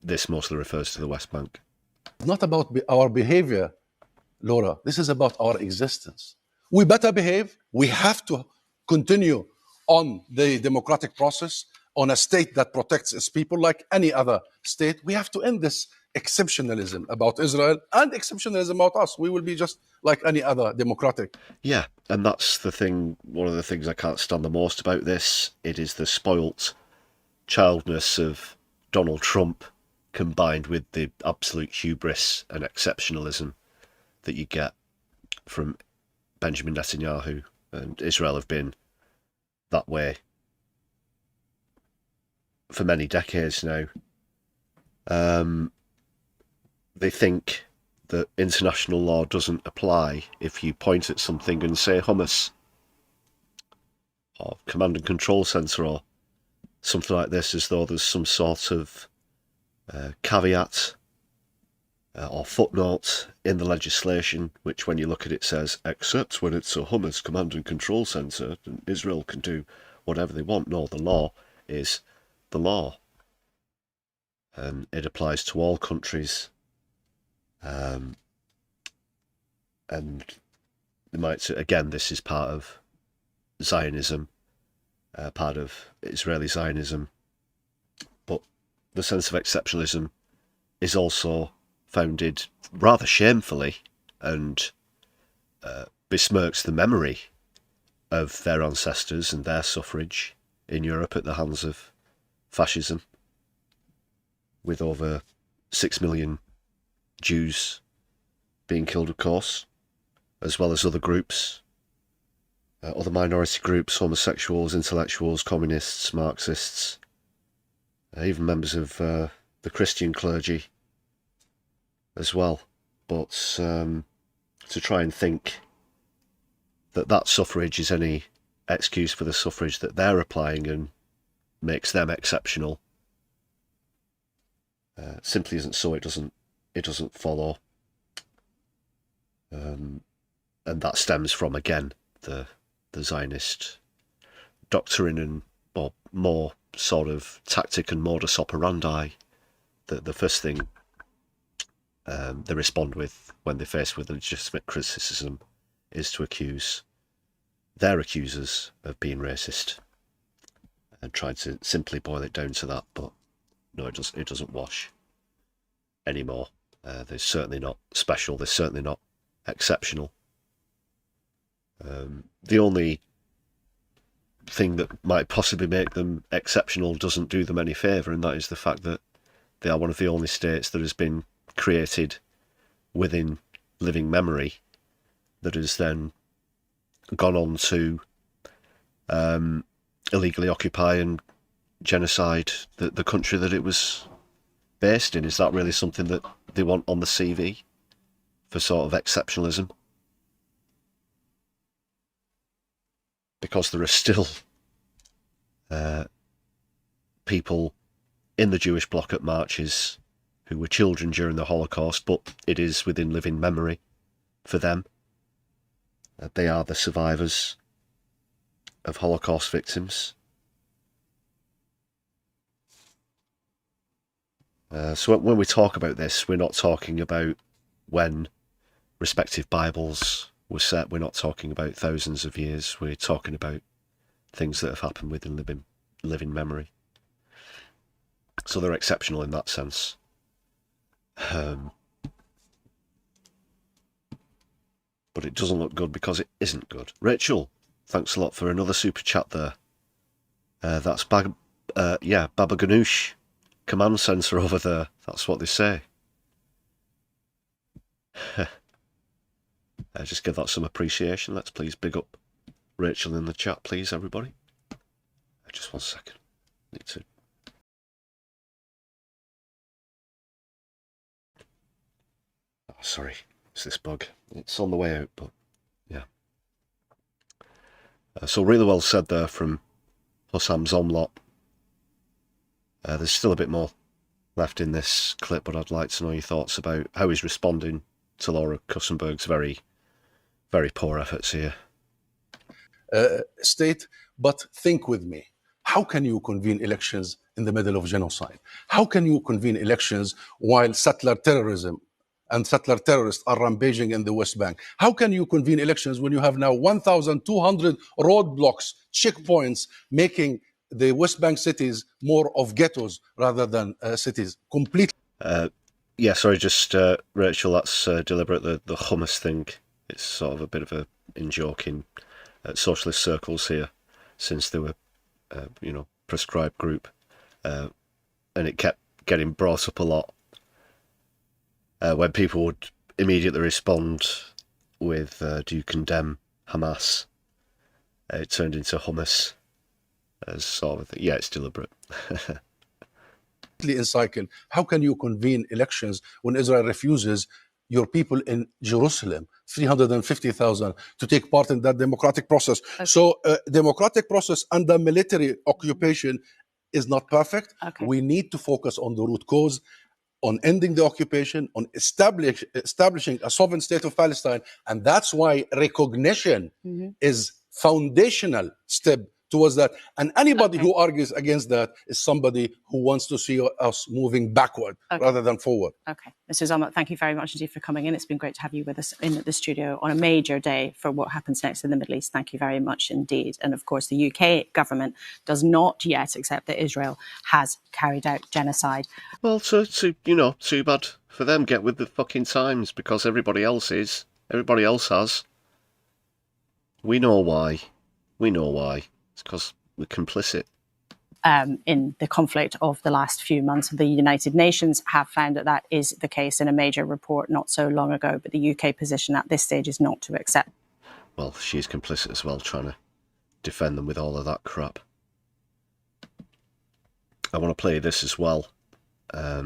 this mostly refers to the West Bank. It's not about our behavior, Laura. This is about our existence. We better behave. We have to continue on the democratic process, on a state that protects its people like any other state. We have to end this exceptionalism about Israel and exceptionalism about us. We will be just like any other democratic. Yeah, and that's the thing, one of the things I can't stand the most about this. It is the spoilt childness of Donald Trump combined with the absolute hubris and exceptionalism that you get from Benjamin Netanyahu. And Israel have been that way for many decades now. They think that international law doesn't apply if you point at something and say Hamas or command and control centre or something like this, as though there's some sort of caveat or footnote in the legislation, which when you look at it says, except when it's a Hamas command and control centre, and Israel can do whatever they want. No, the law is the law. And it applies to all countries. And they might say, again, this is part of Zionism, part of Israeli Zionism. But the sense of exceptionalism is also founded rather shamefully and besmirks the memory of their ancestors and their suffrage in Europe at the hands of fascism, with over 6 million Jews being killed, of course, as well as other groups, other minority groups, homosexuals, intellectuals, communists, Marxists, even members of the Christian clergy as well. But to try and think that that suffrage is any excuse for the suffrage that they're applying and makes them exceptional simply isn't so. It doesn't follow, and that stems from, again, the Zionist doctrine and more sort of tactic and modus operandi. The first thing they respond with when they're faced with legitimate criticism is to accuse their accusers of being racist and try to simply boil it down to that. But no, it doesn't wash anymore. They're certainly not special. They're certainly not exceptional. The only thing that might possibly make them exceptional doesn't do them any favour, and that is the fact that they are one of the only states that has been created within living memory that has then gone on to illegally occupy and genocide, the country that it was based in? Is that really something that they want on the CV for sort of exceptionalism? Because there are still people in the Jewish bloc at marches who were children during the Holocaust, but it is within living memory for them. They are the survivors of Holocaust victims. So when we talk about this, we're not talking about when respective Bibles were set. We're not talking about thousands of years. We're talking about things that have happened within living memory. So they're exceptional in that sense. But it doesn't look good because it isn't good. Rachel, thanks a lot for another super chat there. That's Baba Ganoush. Command center over there. That's what they say. Just give that some appreciation. Let's please big up Rachel in the chat, please, everybody. Just 1 second. Need to. Oh, sorry. It's this bug. It's on the way out, but yeah. So really well said there from Hussam Zomlot. There's still a bit more left in this clip, but I'd like to know your thoughts about how he's responding to Laura Kussenberg's very, very poor efforts here. State, but think with me. How can you convene elections in the middle of genocide? How can you convene elections while settler terrorism and settler terrorists are rampaging in the West Bank? How can you convene elections when you have now 1,200 roadblocks, checkpoints, making the West Bank cities more of ghettos rather than cities? Completely. Yeah, sorry, just Rachel, that's deliberate, the hummus thing. It's sort of a bit of a in-joke in socialist circles here, since they were, prescribed group. And it kept getting brought up a lot. When people would immediately respond with, do you condemn Hamas? It turned into hummus as sort of a thing. Yeah, it's deliberate. In cycle. How can you convene elections when Israel refuses your people in Jerusalem, 350,000, to take part in that democratic process? Okay. So democratic process under military occupation is not perfect. Okay. We need to focus on the root cause, on ending the occupation, on establishing a sovereign state of Palestine. And that's why recognition is foundational step towards that. And anybody who argues against that is somebody who wants to see us moving backward rather than forward. Okay. Mr. Zomlot, thank you very much indeed for coming in. It's been great to have you with us in the studio on a major day for what happens next in the Middle East. Thank you very much indeed. And of course, the UK government does not yet accept that Israel has carried out genocide. Well, too bad for them. Get with the fucking times, because everybody else is. Everybody else has. We know why. It's because we're complicit. In the conflict of the last few months, the United Nations have found that is the case in a major report not so long ago, but the UK position at this stage is not to accept. Well, she's complicit as well, trying to defend them with all of that crap. I want to play this as well. I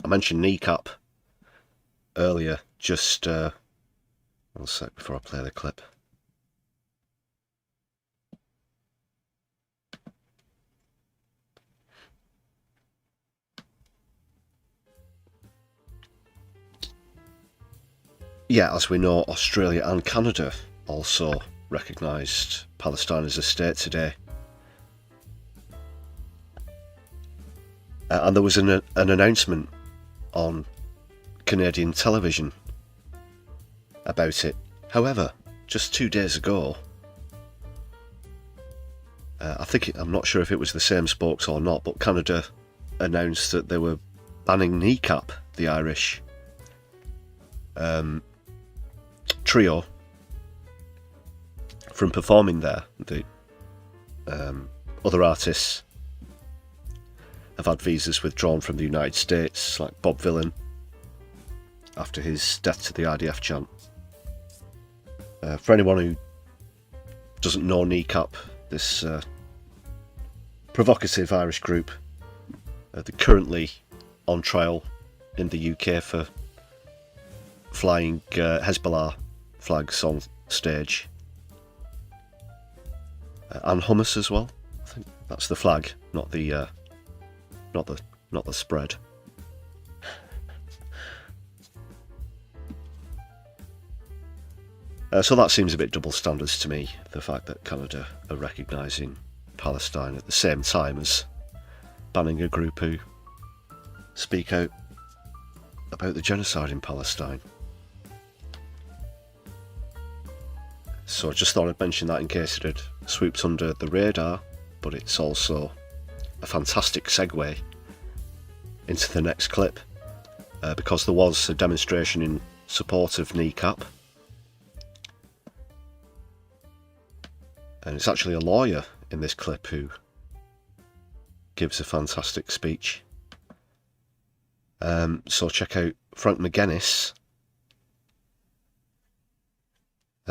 mentioned kneecap earlier, just 1 sec before I play the clip. Yeah, as we know, Australia and Canada also recognised Palestine as a state today. And there was an announcement on Canadian television about it. However, just 2 days ago, I'm not sure if it was the same spokes or not, but Canada announced that they were banning kneecap, the Irish trio, from performing there. The other artists have had visas withdrawn from the United States, like Bob Vylan after his death to the IDF chant. For anyone who doesn't know kneecap, this provocative Irish group. They're currently on trial in the UK for flying Hezbollah flags on stage, and hummus as well. I think that's the flag, not the spread. So that seems a bit double standards to me, the fact that Canada are recognising Palestine at the same time as banning a group who speak out about the genocide in Palestine. So I just thought I'd mention that in case it had swooped under the radar, but it's also a fantastic segue into the next clip, because there was a demonstration in support of kneecap. And it's actually a lawyer in this clip who gives a fantastic speech. So check out Frank McGuinness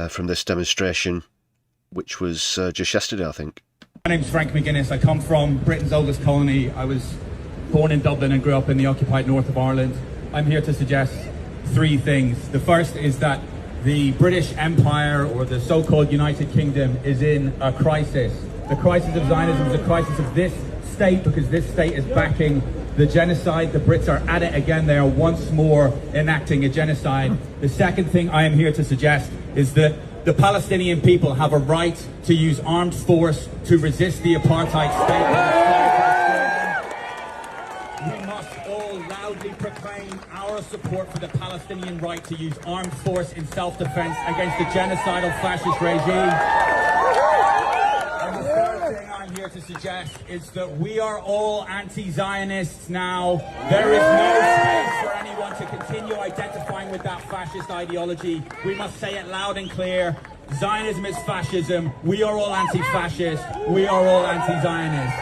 from this demonstration, which was just yesterday, I think. My name's Frank McGuinness. I come from Britain's oldest colony. I was born in Dublin and grew up in the occupied north of Ireland. I'm here to suggest three things. The first is that the British Empire, or the so-called United Kingdom, is in a crisis. The crisis of Zionism is a crisis of this state, because this state is backing the genocide. The Brits are at it again. They are once more enacting a genocide. The second thing I am here to suggest is that the Palestinian people have a right to use armed force to resist the apartheid state. We must all loudly proclaim our support for the Palestinian right to use armed force in self-defense against the genocidal fascist regime. And the third thing I'm here to suggest is that we are all anti-Zionists now. There is no space for anyone to continue identifying with that fascist ideology. We must say it loud and clear. Zionism is fascism. We are all anti-fascist. We are all anti-Zionist.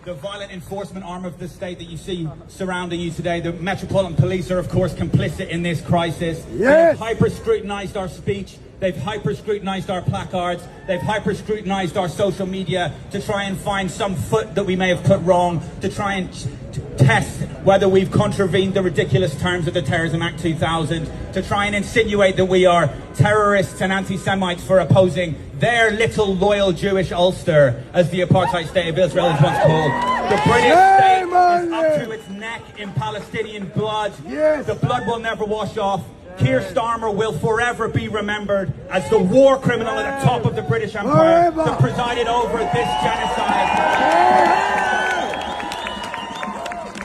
The violent enforcement arm of the state that you see surrounding you today, the Metropolitan Police, are of course complicit in this crisis. Yes. They've hyper-scrutinized our speech, they've hyper-scrutinized our placards, they've hyper-scrutinized our social media to try and find some foot that we may have put wrong, to try and test whether we've contravened the ridiculous terms of the Terrorism Act 2000, to try and insinuate that we are terrorists and anti-Semites for opposing their little loyal Jewish Ulster, as the apartheid state of Israel is once called. The British state is up to its neck in Palestinian blood. Yes. The blood will never wash off. Keir Starmer will forever be remembered as the war criminal at the top of the British Empire that presided over this genocide.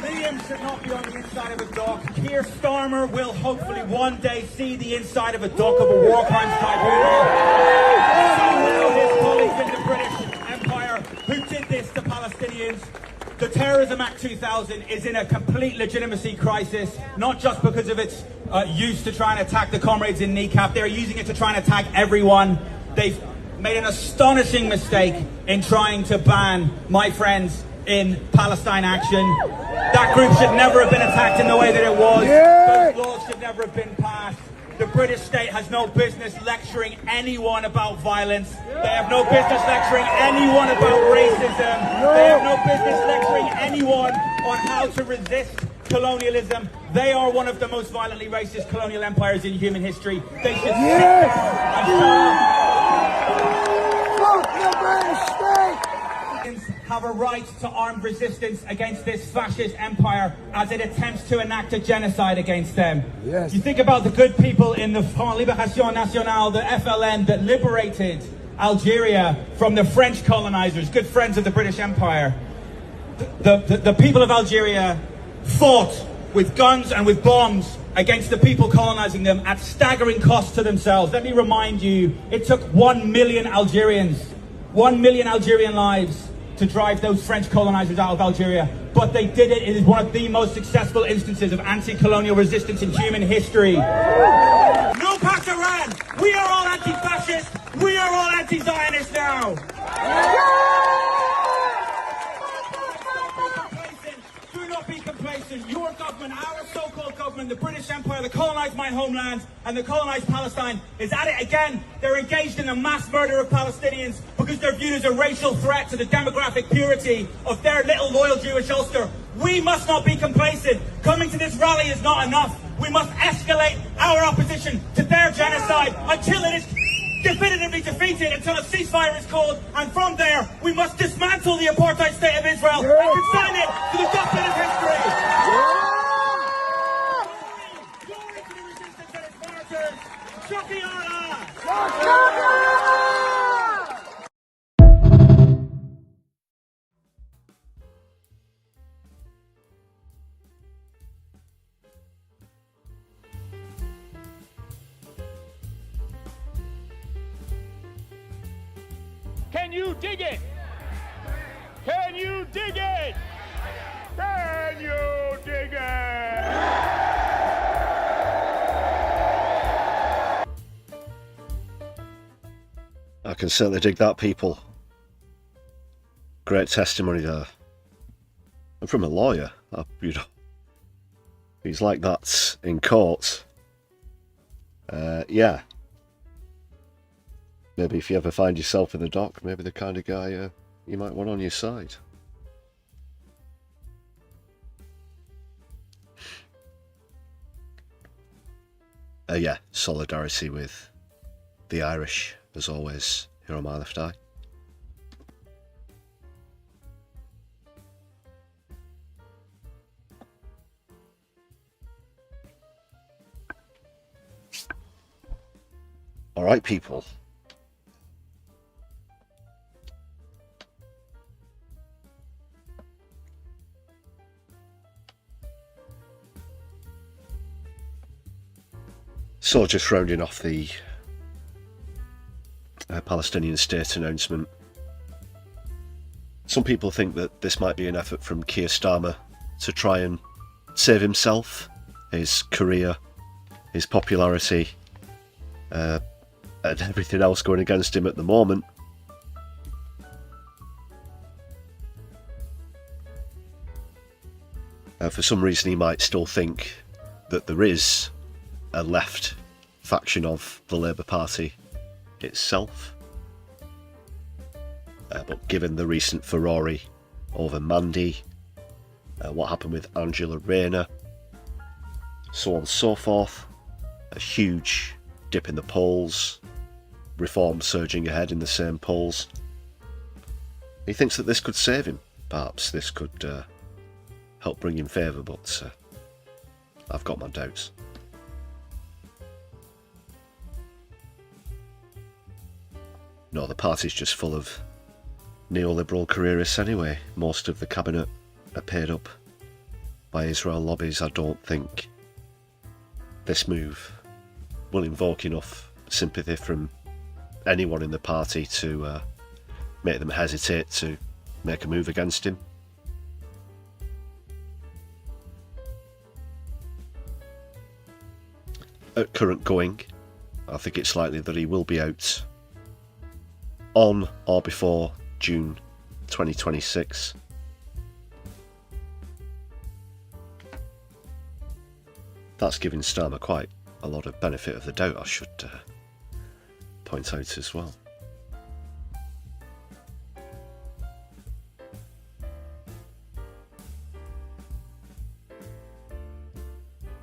Liam should not be on the inside of a dock. Keir Starmer will hopefully one day see the inside of a dock of a war crimes tribunal. His colleagues in the British Empire who did this to Palestinians. The Terrorism Act 2000 is in a complete legitimacy crisis, not just because of its use to try and attack the comrades in kneecap. They're using it to try and attack everyone. They've made an astonishing mistake in trying to ban my friends in Palestine Action. That group should never have been attacked in the way that it was. Those laws should never have been passed. The British state has no business lecturing anyone about violence. They have no business lecturing anyone about racism. They have no business lecturing anyone on how to resist colonialism. They are one of the most violently racist colonial empires in human history. They should sit down and shut up. Fuck the British state! Have a right to armed resistance against this fascist empire as it attempts to enact a genocide against them. Yes. You think about the good people in the Front Libération Nationale, the FLN, that liberated Algeria from the French colonizers, good friends of the British Empire. The people of Algeria fought with guns and with bombs against the people colonizing them at staggering cost to themselves. Let me remind you, it took 1 million Algerians, 1 million Algerian lives to drive those French colonizers out of Algeria. But they did it. It is one of the most successful instances of anti-colonial resistance in human history. No Iran! We are all anti-fascist! We are all anti-Zionist now! Do not be complacent. Your government, our so-called government, Ottoman, the British Empire that colonised my homeland and that colonised Palestine is at it again. They're engaged in a mass murder of Palestinians because they're viewed as a racial threat to the demographic purity of their little loyal Jewish Ulster. We must not be complacent. Coming to this rally is not enough. We must escalate our opposition to their genocide until it is definitively defeated, until a ceasefire is called, and from there we must dismantle the apartheid state of Israel and consign it to the dustbin of history. Glory to the resistance and its martyrs. Shoki Allah! Can you dig it? Can you dig it? Can you dig it? I can certainly dig that, people. Great testimony there. And from a lawyer, you know, he's like that in court. Yeah. Maybe if you ever find yourself in the dock, maybe the kind of guy you might want on your side. Yeah, solidarity with the Irish, as always, here on My Left Eye. Alright, people. So just rounding off the Palestinian state announcement. Some people think that this might be an effort from Keir Starmer to try and save himself, his career, his popularity, and everything else going against him at the moment. For some reason he might still think that there is a left faction of the Labour Party itself. But given the recent furore over Mandy, what happened with Angela Rayner, so on and so forth, a huge dip in the polls, Reform surging ahead in the same polls, he thinks that this could save him. Perhaps this could help bring him favour, but I've got my doubts. No, the party's just full of neoliberal careerists anyway. Most of the cabinet are paid up by Israel lobbies. I don't think this move will invoke enough sympathy from anyone in the party to make them hesitate to make a move against him. At current going, I think it's likely that he will be out on or before June 2026. That's giving Starmer quite a lot of benefit of the doubt, I should point out as well.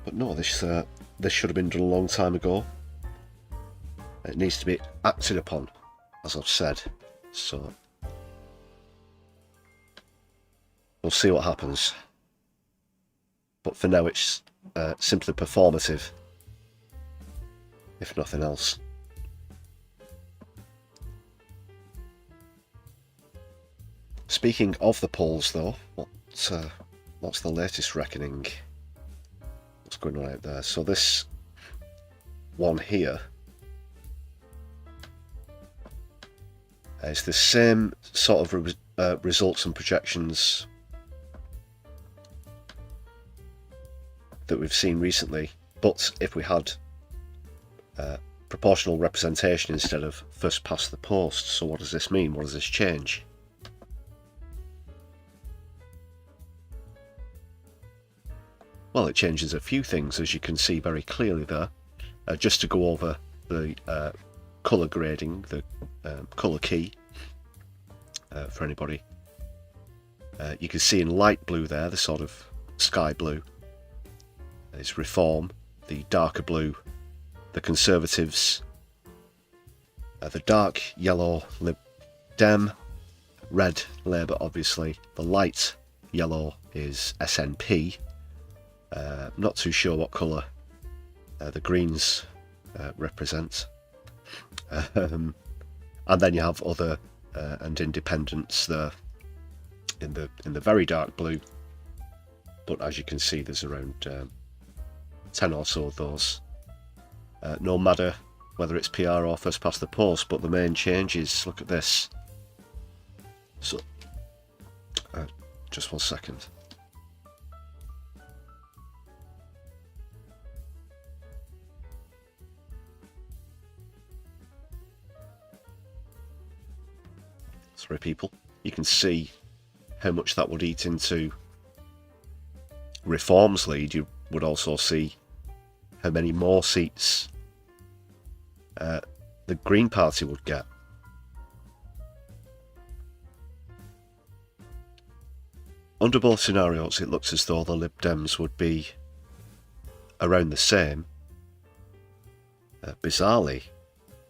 But no, this should have been done a long time ago. It needs to be acted upon, as I've said, so we'll see what happens. But for now it's simply performative, if nothing else. Speaking of the polls though, what's the latest reckoning? What's going on out there? So this one here is the same sort of results and projections that we've seen recently, but if we had proportional representation instead of first past the post. So what does this mean? What does this change? Well, it changes a few things, as you can see very clearly there. Just to go over the colour grading, the colour key for anybody. You can see in light blue there, the sort of sky blue, is Reform. The darker blue, the Conservatives. The dark yellow, Lib Dem. Red, Labour, obviously. The light yellow is SNP. Not too sure what colour the Greens represent. And then you have other and independents there in the very dark blue. But as you can see, there's around 10 or so of those. No matter whether it's PR or first past the post, but the main change is, look at this. So, just 1 second. Sorry, people. You can see how much that would eat into Reform's lead. You would also see how many more seats the Green Party would get. Under both scenarios, it looks as though the Lib Dems would be around the same. Bizarrely,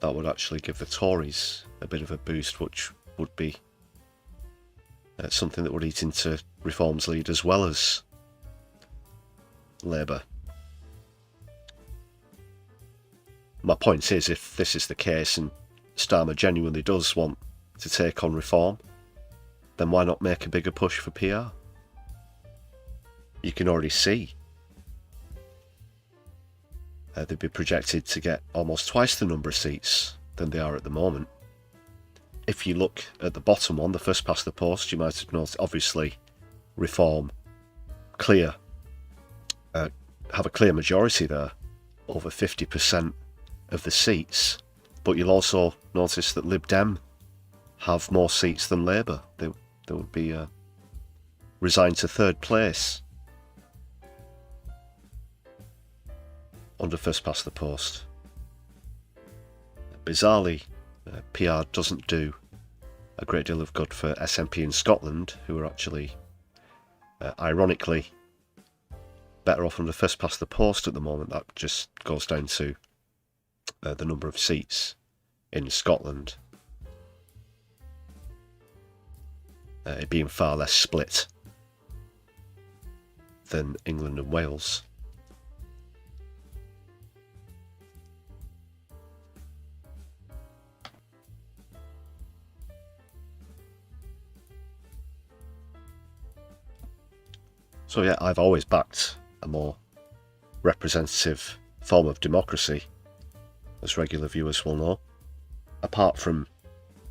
that would actually give the Tories a bit of a boost, which would be something that would eat into Reform's lead as well as Labour. My point is, if this is the case and Starmer genuinely does want to take on Reform, then why not make a bigger push for PR? You can already see they'd be projected to get almost twice the number of seats than they are at the moment. If you look at the bottom one, the first past the post, you might have noticed, obviously, Reform, clear, have a clear majority there, over 50% of the seats. But you'll also notice that Lib Dem have more seats than Labour. They would be resigned to third place under first past the post. Bizarrely, PR doesn't do a great deal of good for SNP in Scotland, who are actually, ironically, better off under first past the post at the moment. That just goes down to the number of seats in Scotland. It being far less split than England and Wales. So yeah, I've always backed a more representative form of democracy, as regular viewers will know. Apart from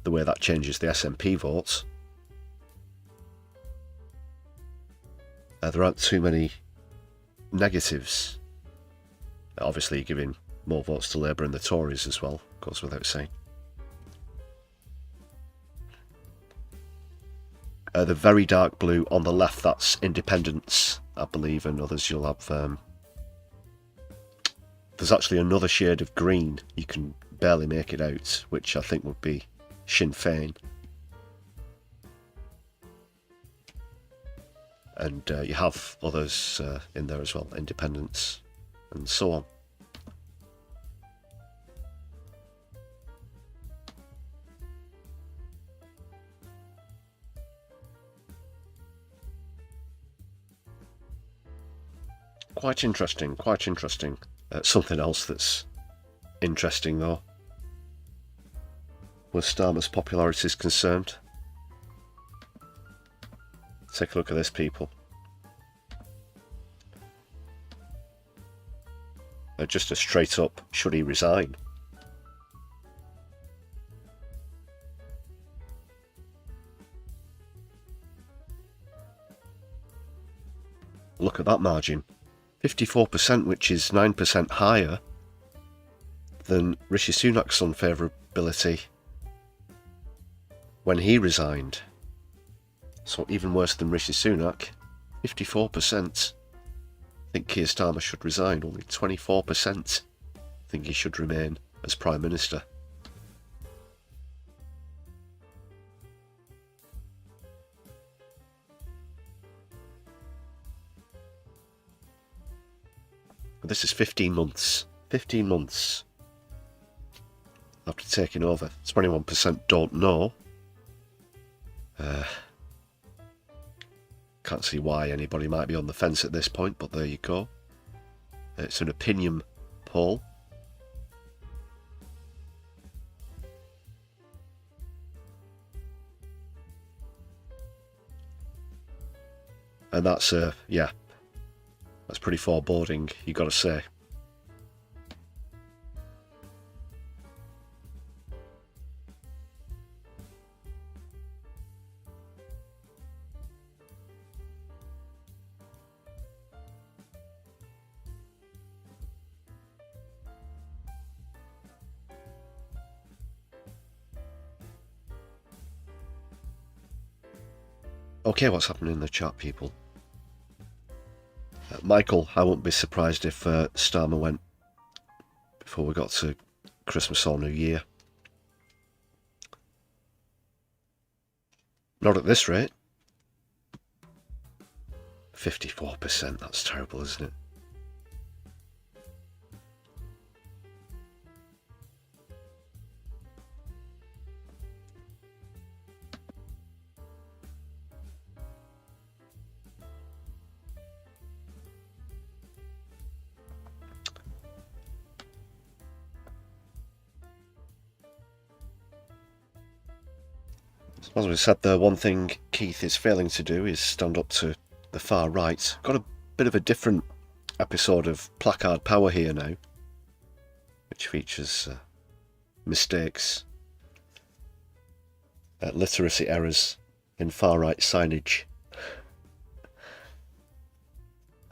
the way that changes the SNP votes, there aren't too many negatives. Obviously, giving more votes to Labour and the Tories as well, goes without saying. The very dark blue on the left, that's independents, I believe, and others you'll have... there's actually another shade of green, you can barely make it out, which I think would be Sinn Féin. And you have others in there as well, independents, and so on. Quite interesting, quite interesting. Something else that's interesting, though, where Starmer's popularity is concerned. Take a look at this, people. Just a straight up, should he resign? Look at that margin. 54%, which is 9% higher than Rishi Sunak's unfavourability when he resigned. So even worse than Rishi Sunak, 54%. I think Keir Starmer should resign. Only 24% think he should remain as Prime Minister. But this is 15 months. 15 months after taking over. 21% don't know. Can't see why anybody might be on the fence at this point, but there you go. It's an opinion poll. And that's, yeah, that's pretty foreboding, you got to say. Okay, what's happening in the chat, people? Michael, I wouldn't be surprised if Starmer went before we got to Christmas or New Year. Not at this rate. 54%, that's terrible, isn't it? As we said, the one thing Keith is failing to do is stand up to the far right. Got a bit of a different episode of Placard Power here now, which features mistakes, literacy errors in far right signage.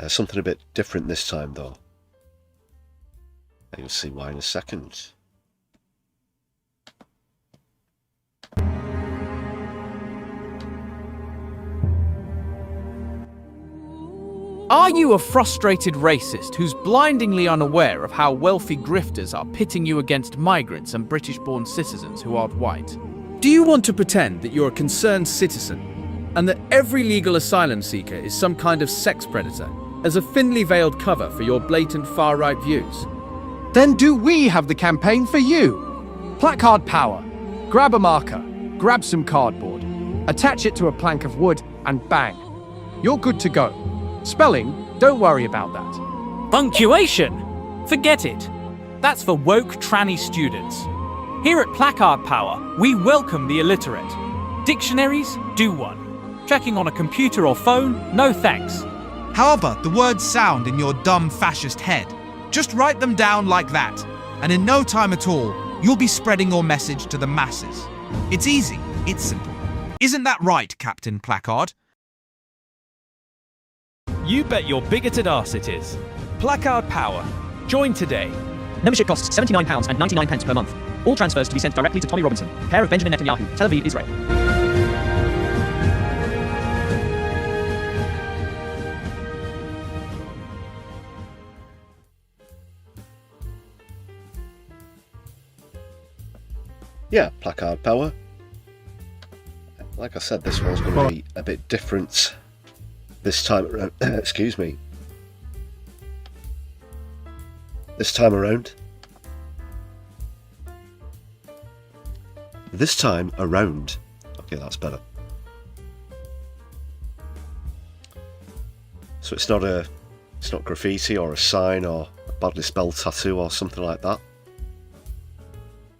Something a bit different this time, though. You'll see why in a second. Are you a frustrated racist who's blindingly unaware of how wealthy grifters are pitting you against migrants and British-born citizens who aren't white? Do you want to pretend that you're a concerned citizen and that every legal asylum seeker is some kind of sex predator as a thinly veiled cover for your blatant far-right views? Then do we have the campaign for you? Placard Power. Grab a marker, grab some cardboard, attach it to a plank of wood, and bang. You're good to go. Spelling, don't worry about that. Punctuation? Forget it. That's for woke tranny students. Here at Placard Power, we welcome the illiterate. Dictionaries? Do one. Checking on a computer or phone? No thanks. However, the words sound in your dumb fascist head. Just write them down like that, and in no time at all, you'll be spreading your message to the masses. It's easy, it's simple. Isn't that right, Captain Placard? You bet your bigoted arse it is. Placard Power. Join today. Membership costs £79.99 per month. All transfers to be sent directly to Tommy Robinson, care of Benjamin Netanyahu, Tel Aviv, Israel. Yeah, Placard Power. Like I said, this one's going to be a bit different this time around. Excuse me. This time around. This time around. Okay, that's better. So it's not graffiti or a sign or a badly spelled tattoo or something like that.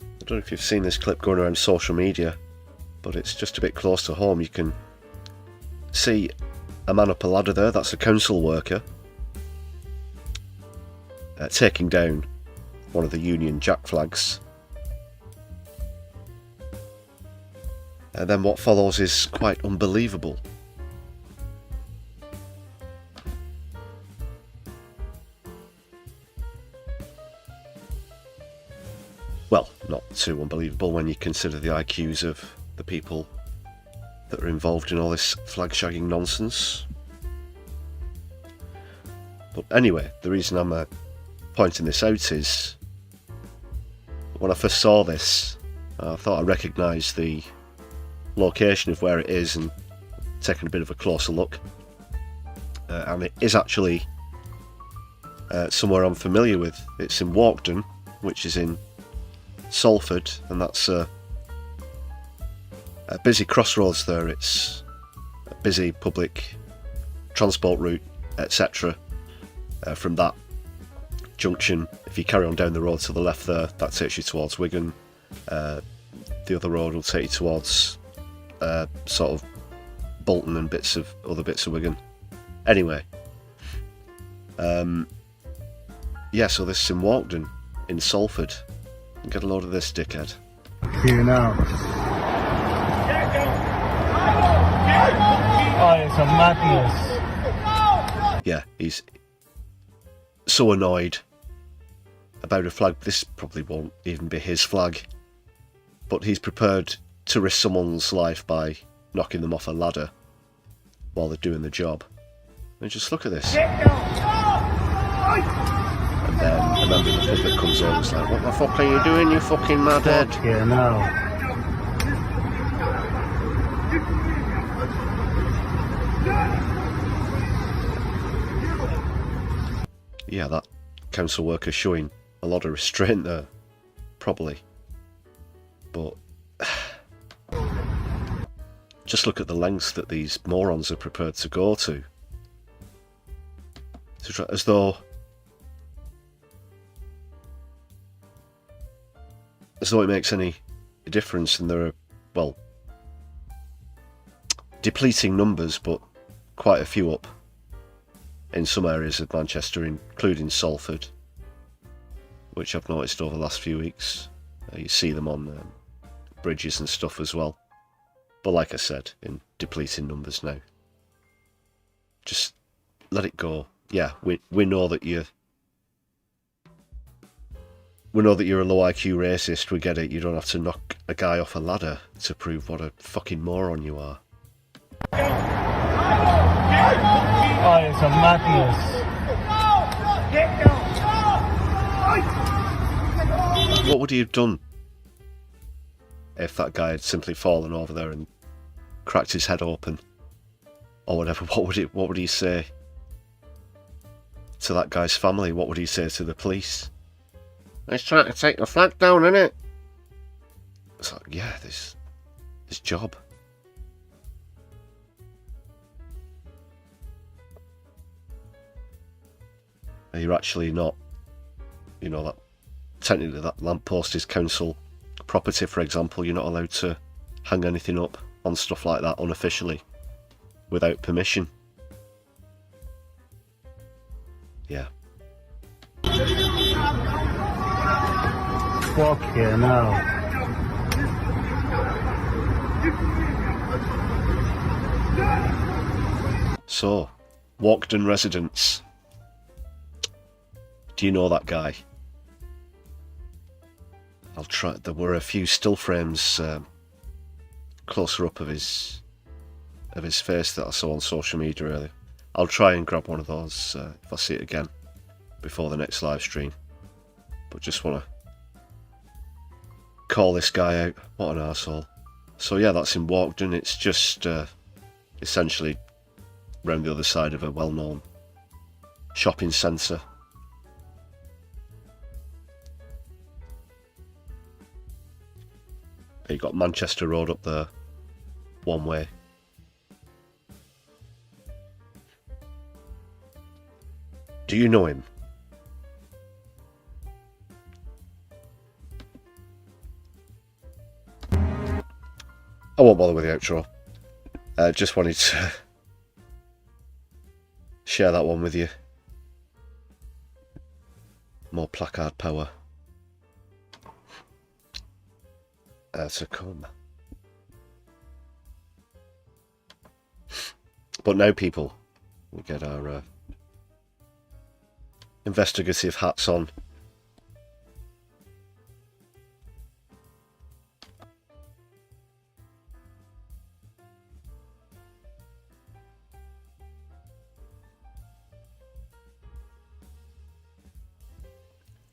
I don't know if you've seen this clip going around social media, but it's just a bit close to home. You can see a man up a ladder there, that's a council worker, taking down one of the Union Jack flags. And then what follows is quite unbelievable. Well, not too unbelievable when you consider the IQs of the people that are involved in all this flag shagging nonsense. But But anyway, the reason I'm pointing this out is when I first saw this, I thought I recognised the location of where it is and taking a bit of a closer look. And it is actually somewhere I'm familiar with. It's in Walkden, which is in Salford, and that's a busy crossroads there. It's a busy public transport route, etc. From that junction, if you carry on down the road to the left there, that takes you towards Wigan. The other road will take you towards sort of Bolton and other bits of Wigan. Anyway, yeah, so this is in Walkden, in Salford. Get a load of this, dickhead. Here now. Oh, it's a madness. Yeah, he's so annoyed about a flag. This probably won't even be his flag, but he's prepared to risk someone's life by knocking them off a ladder while they're doing the job. And just look at this. And then a member of the public comes over and is like, "What the fuck are you doing, you fucking madhead?" Yeah, no. Yeah, that council worker showing a lot of restraint there, probably. But just look at the lengths that these morons are prepared to go to. As though it makes any difference, and there are, well, depleting numbers, but quite a few up in some areas of Manchester, including Salford, which I've noticed over the last few weeks. You see them on bridges and stuff as well. But like I said, in depleting numbers now. Just let it go. Yeah, we know that you're a low IQ racist. We get it. You don't have to knock a guy off a ladder to prove what a fucking moron you are. Oh, it's a madness. What would he have done if that guy had simply fallen over there and cracked his head open or whatever? What would he say to that guy's family? What would he say to the police? He's trying to take the flag down, innit? It's like, yeah, this job. You're actually not, that technically that lamppost is council property, for example. You're not allowed to hang anything up on stuff like that unofficially without permission. Yeah. Fuck yeah, no. So, Walkden residents. Do you know that guy? I'll try. There were a few still frames closer up of his face that I saw on social media earlier. I'll try and grab one of those if I see it again before the next live stream. But just want to call this guy out. What an arsehole. So yeah, that's in Walkden. It's just essentially round the other side of a well-known shopping centre. You've got Manchester Road up there, one way. Do you know him? I won't bother with the outro. Just wanted to share that one with you. More placard power to come. But now, people, we get our investigative hats on.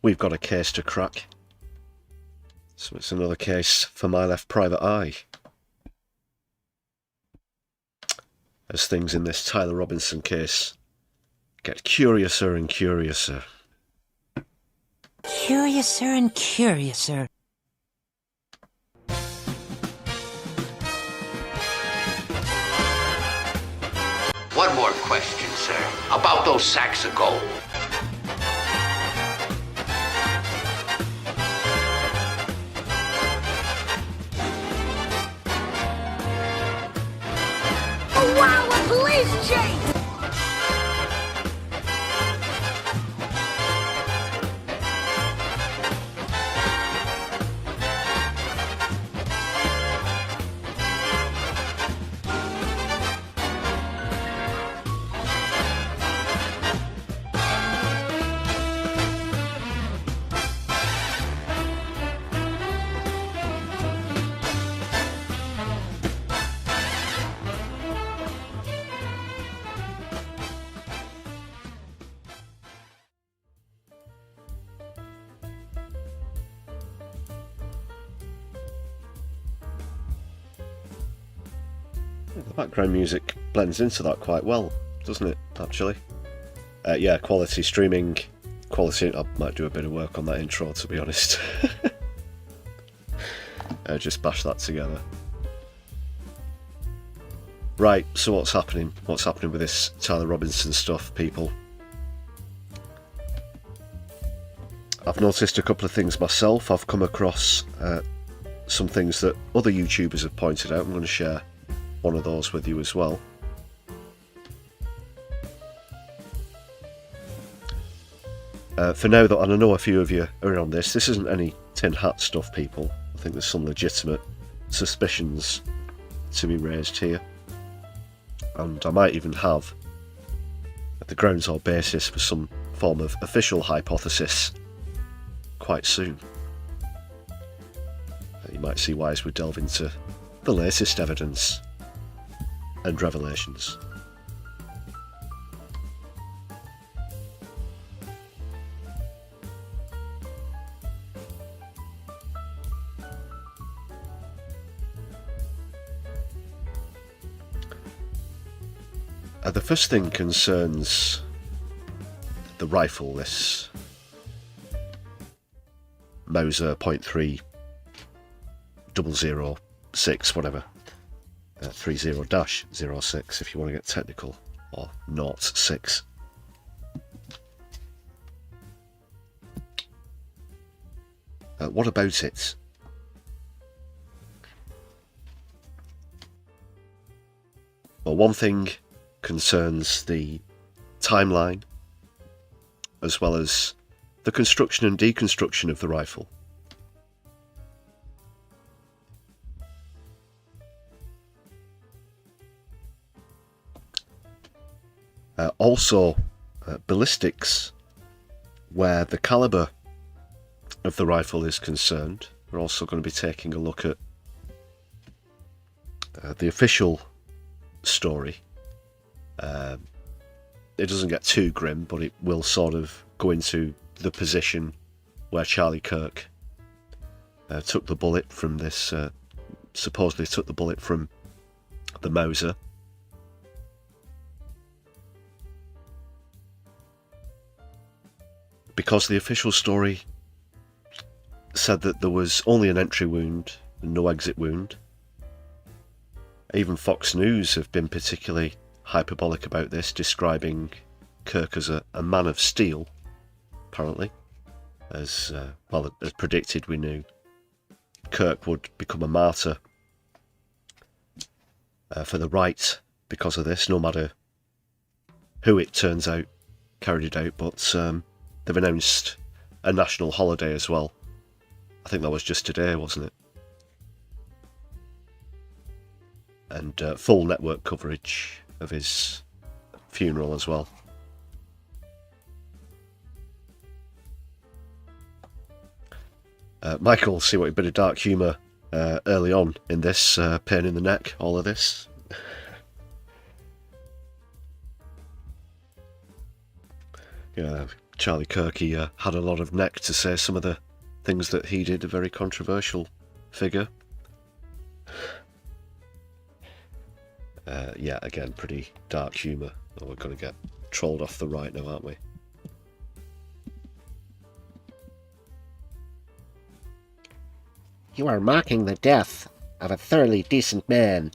we've got a case to crack. So it's another case for my left private eye. As things in this Tyler Robinson case get curiouser and curiouser. Curiouser and curiouser. One more question, sir, about those sacks of gold. Oh wow, a police chase! The background music blends into that quite well, doesn't it, actually? Yeah, quality streaming, quality. I might do a bit of work on that intro, to be honest. Just bash that together. Right, so what's happening? What's happening with this Tyler Robinson stuff, people? I've noticed a couple of things myself. I've come across some things that other YouTubers have pointed out. I'm going to share one of those with you as well. For now, though, and I know a few of you are on this isn't any tin hat stuff, people. I think there's some legitimate suspicions to be raised here, and I might even have the grounds or basis for some form of official hypothesis quite soon. You might see why as we delve into the latest evidence and revelations. The first thing concerns the rifle, this Mauser .3 006, whatever, 30-06 if you want to get technical, or 06. What about it? Well, one thing concerns the timeline, as well as the construction and deconstruction of the rifle. Also, ballistics, where the caliber of the rifle is concerned. We're also going to be taking a look at the official story. It doesn't get too grim, but it will sort of go into the position where Charlie Kirk took the bullet from this, supposedly took the bullet from the Mauser. Because the official story said that there was only an entry wound and no exit wound. Even Fox News have been particularly hyperbolic about this, describing Kirk as a man of steel, apparently. As predicted, we knew Kirk would become a martyr for the right because of this, no matter who it turns out carried it out. But they've announced a national holiday as well. I think that was just today, wasn't it? And full network coverage of his funeral as well. Michael, see what a bit of dark humour early on in this, pain in the neck, all of this. Yeah, Charlie Kirk, he had a lot of neck to say some of the things that he did, a very controversial figure. Yeah, again, pretty dark humour. Oh, we're going to get trolled off the right now, aren't we? You are mocking the death of a thoroughly decent man.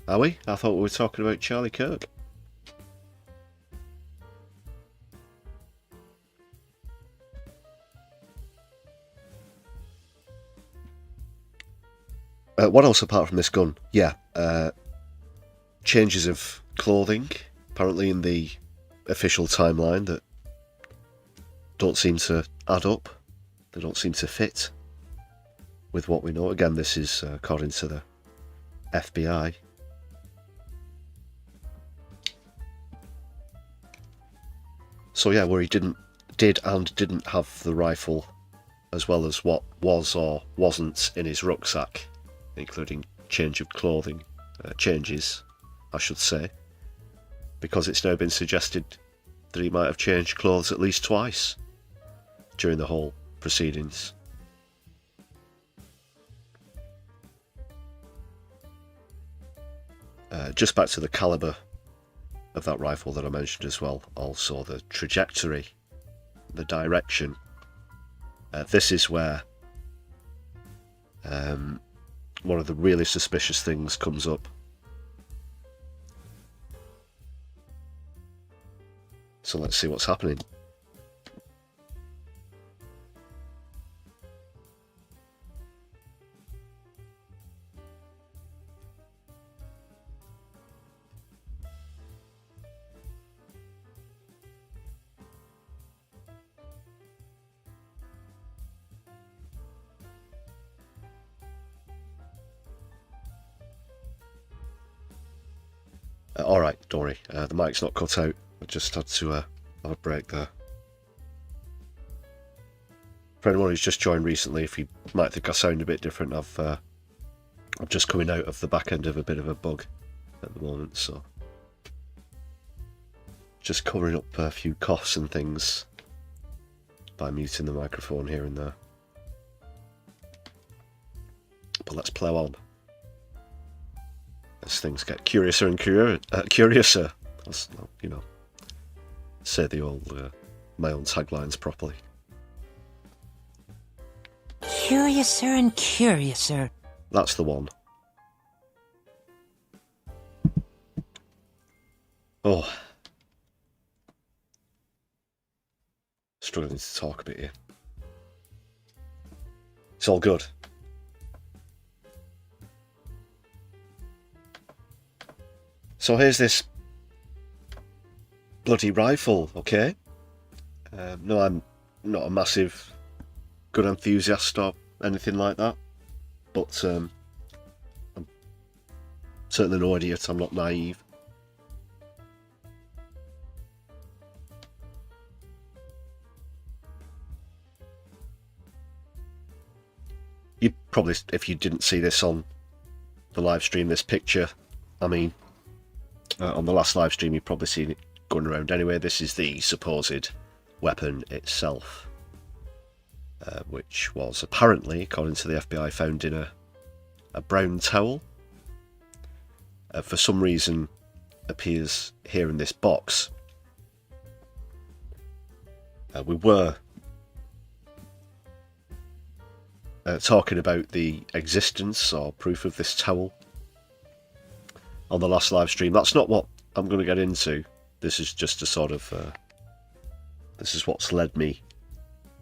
Are we? I thought we were talking about Charlie Kirk. What else apart from this gun? Yeah, changes of clothing, apparently in the official timeline, that don't seem to add up. They don't seem to fit with what we know. Again, this is according to the FBI. So yeah, where he did and didn't have the rifle, as well as what was or wasn't in his rucksack, including change of clothing, changes, I should say, because it's now been suggested that he might have changed clothes at least twice during the whole proceedings. Just back to the calibre of that rifle that I mentioned as well, also the trajectory, the direction. This is where one of the really suspicious things comes up. So let's see what's happening. Alright, don't worry, the mic's not cut out. I just had to have a break there. For anyone who's just joined recently, if you might think I sound a bit different, I'm just coming out of the back end of a bit of a bug at the moment, so just covering up a few coughs and things by muting the microphone here and there. But let's plough on. As things get curiouser and curiouser, let's, you know, say the old my own taglines properly. Curiouser and curiouser. That's the one. Oh, struggling to talk a bit here. It's all good. So here's this bloody rifle, okay? No, I'm not a massive gun enthusiast or anything like that, but I'm certainly no idiot, I'm not naive. You probably, if you didn't see this on the live stream, this picture, I mean, on the last live stream you've probably seen it going around anyway. This is the supposed weapon itself, which was apparently, according to the FBI, found in a brown towel. For some reason appears here in this box. We were talking about the existence or proof of this towel on the last live stream. That's not what I'm going to get into. This is just a sort of this is what's led me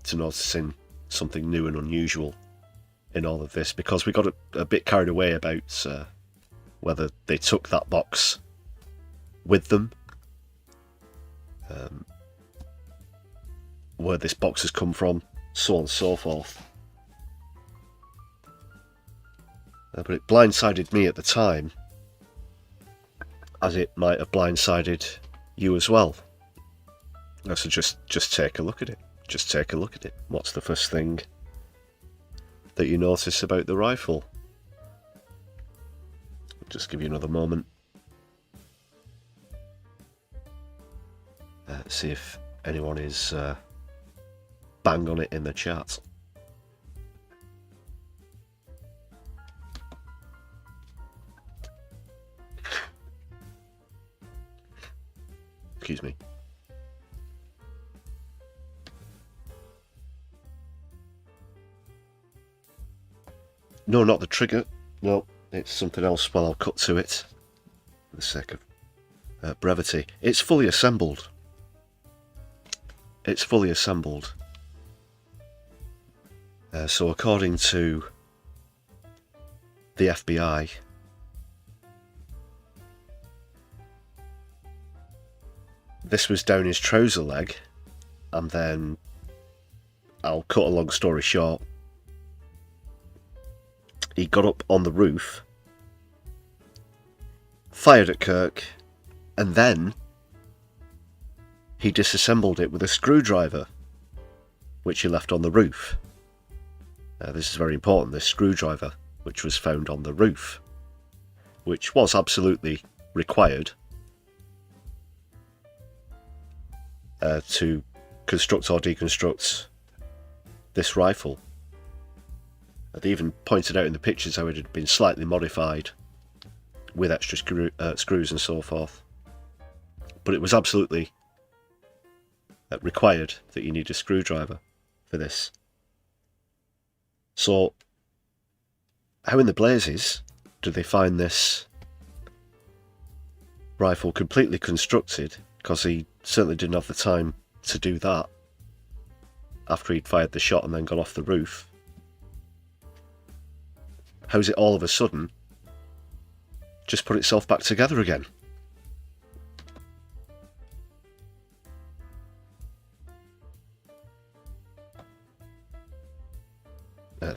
to noticing something new and unusual in all of this, because we got a bit carried away about whether they took that box with them, where this box has come from, so on and so forth. But it blindsided me at the time, as it might have blindsided you as well. So just take a look at it. Just take a look at it. What's the first thing that you notice about the rifle? I'll just give you another moment. Let's see if anyone is bang on it in the chat. Excuse me. No, not the trigger. No, it's something else. Well, I'll cut to it for the sake of brevity. It's fully assembled. It's fully assembled. So according to the FBI, this was down his trouser leg, and then, I'll cut a long story short, he got up on the roof, fired at Kirk, and then he disassembled it with a screwdriver, which he left on the roof. This is very important, this screwdriver, which was found on the roof, which was absolutely required to construct or deconstruct this rifle. They even pointed out in the pictures how it had been slightly modified with extra screws and so forth. But it was absolutely required that you need a screwdriver for this. So, how in the blazes do they find this rifle completely constructed? Because he certainly didn't have the time to do that after he'd fired the shot and then got off the roof. How's it all of a sudden just put itself back together again?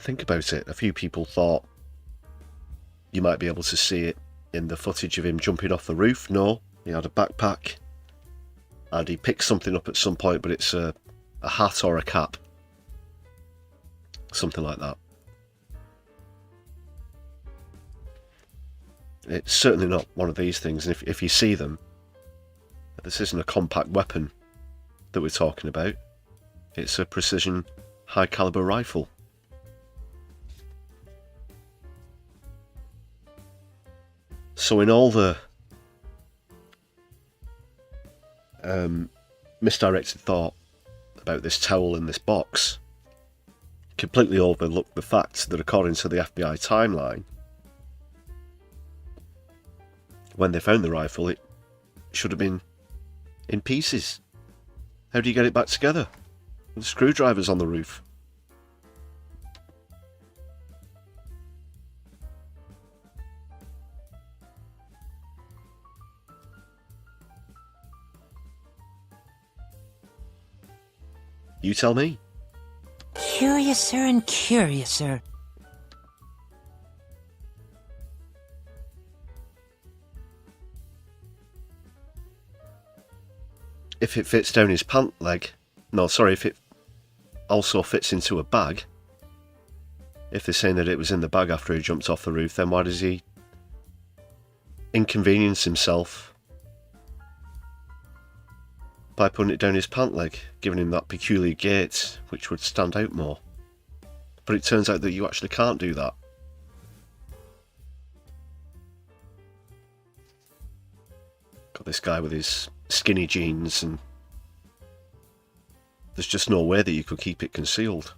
Think about it. A few people thought you might be able to see it in the footage of him jumping off the roof. No, he had a backpack and he picked something up at some point, but it's a hat or a cap. Something like that. It's certainly not one of these things, and if you see them, this isn't a compact weapon that we're talking about. It's a precision high caliber rifle. So in all the misdirected thought about this towel in this box, completely overlooked the fact that according to the FBI timeline, when they found the rifle, it should have been in pieces. How do you get it back together? The screwdriver's on the roof. You tell me. Curiouser and curiouser. If it fits down his pant leg, no, sorry, if it also fits into a bag, if they're saying that it was in the bag after he jumped off the roof, then why does he inconvenience himself by putting it down his pant leg, giving him that peculiar gait which would stand out more? But it turns out that you actually can't do that. Got this guy with his skinny jeans, and there's just no way that you could keep it concealed.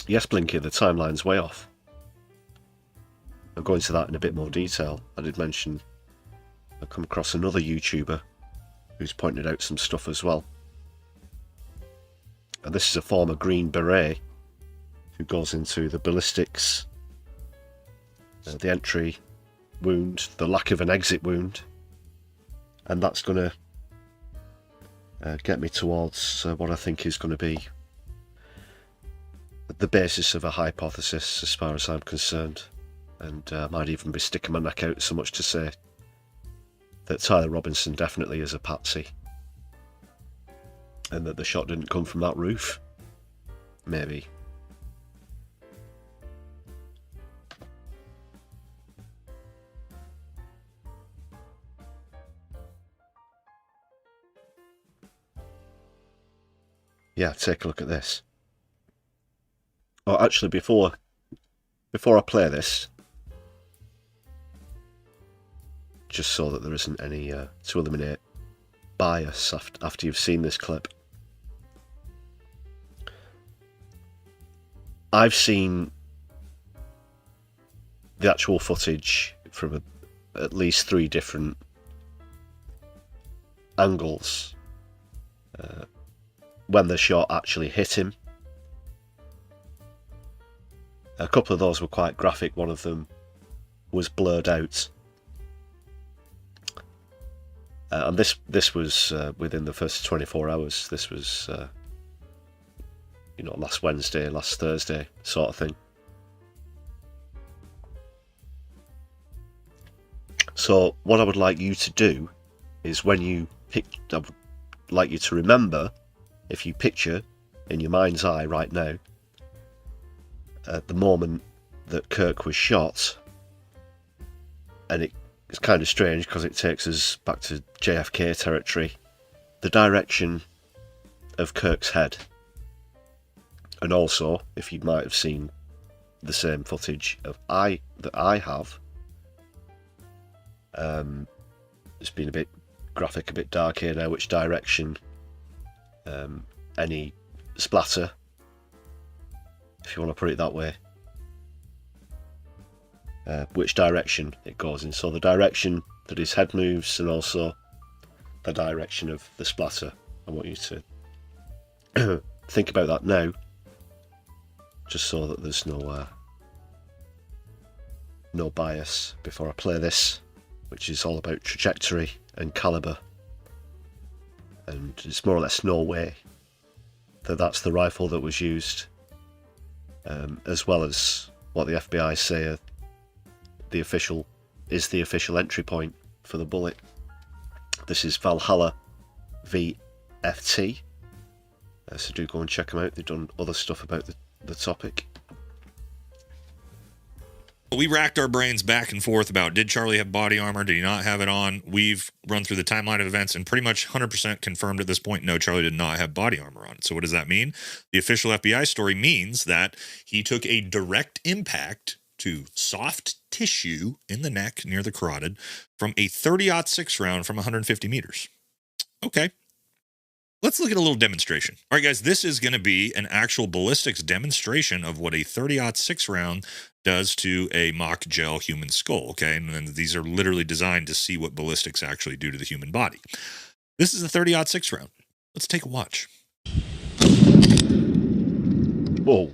Yes, Blinky, the timeline's way off. I'll go into that in a bit more detail. I did mention I've come across another YouTuber who's pointed out some stuff as well. And this is a former Green Beret who goes into the ballistics, the entry wound, the lack of an exit wound, and that's going to get me towards what I think is going to be the basis of a hypothesis as far as I'm concerned, and I might even be sticking my neck out so much to say that Tyler Robinson definitely is a patsy, and that the shot didn't come from that roof. Maybe. yeah, take a look at this. Oh, actually, before I play this, just so that there isn't any to eliminate bias after you've seen this clip. I've seen the actual footage from at least 3 different angles when the shot actually hit him. A couple of those were quite graphic. One of them was blurred out. And this was within the first 24 hours. This was, you know, last Wednesday, last Thursday sort of thing. So what I would like you to do is when you I would like you to remember, if you picture in your mind's eye right now, at the moment that Kirk was shot, and it's kind of strange because it takes us back to JFK territory, the direction of Kirk's head. And also, if you might have seen the same footage that I have, it's been a bit graphic, a bit dark here now, which direction any splatter, if you want to put it that way, which direction it goes in. So the direction that his head moves, and also the direction of the splatter. I want you to think about that now, just so that there's no bias before I play this, which is all about trajectory and caliber, and it's more or less no way that that's the rifle that was used, as well as what the FBI say the official entry point for the bullet. This is Valhalla VFT, so do go and check them out. They've done other stuff about the topic. We racked our brains back and forth about, did Charlie have body armor? Did he not have it on? We've run through the timeline of events and pretty much 100% confirmed at this point, no, Charlie did not have body armor on. So what does that mean? The official FBI story means that he took a direct impact to soft tissue in the neck near the carotid from a 30-06 round from 150 meters. Okay. Let's look at a little demonstration. All right, guys, this is going to be an actual ballistics demonstration of what a 30-06 round does to a mock gel human skull, okay? And then these are literally designed to see what ballistics actually do to the human body. This is a 30-06 round. Let's take a watch. Whoa.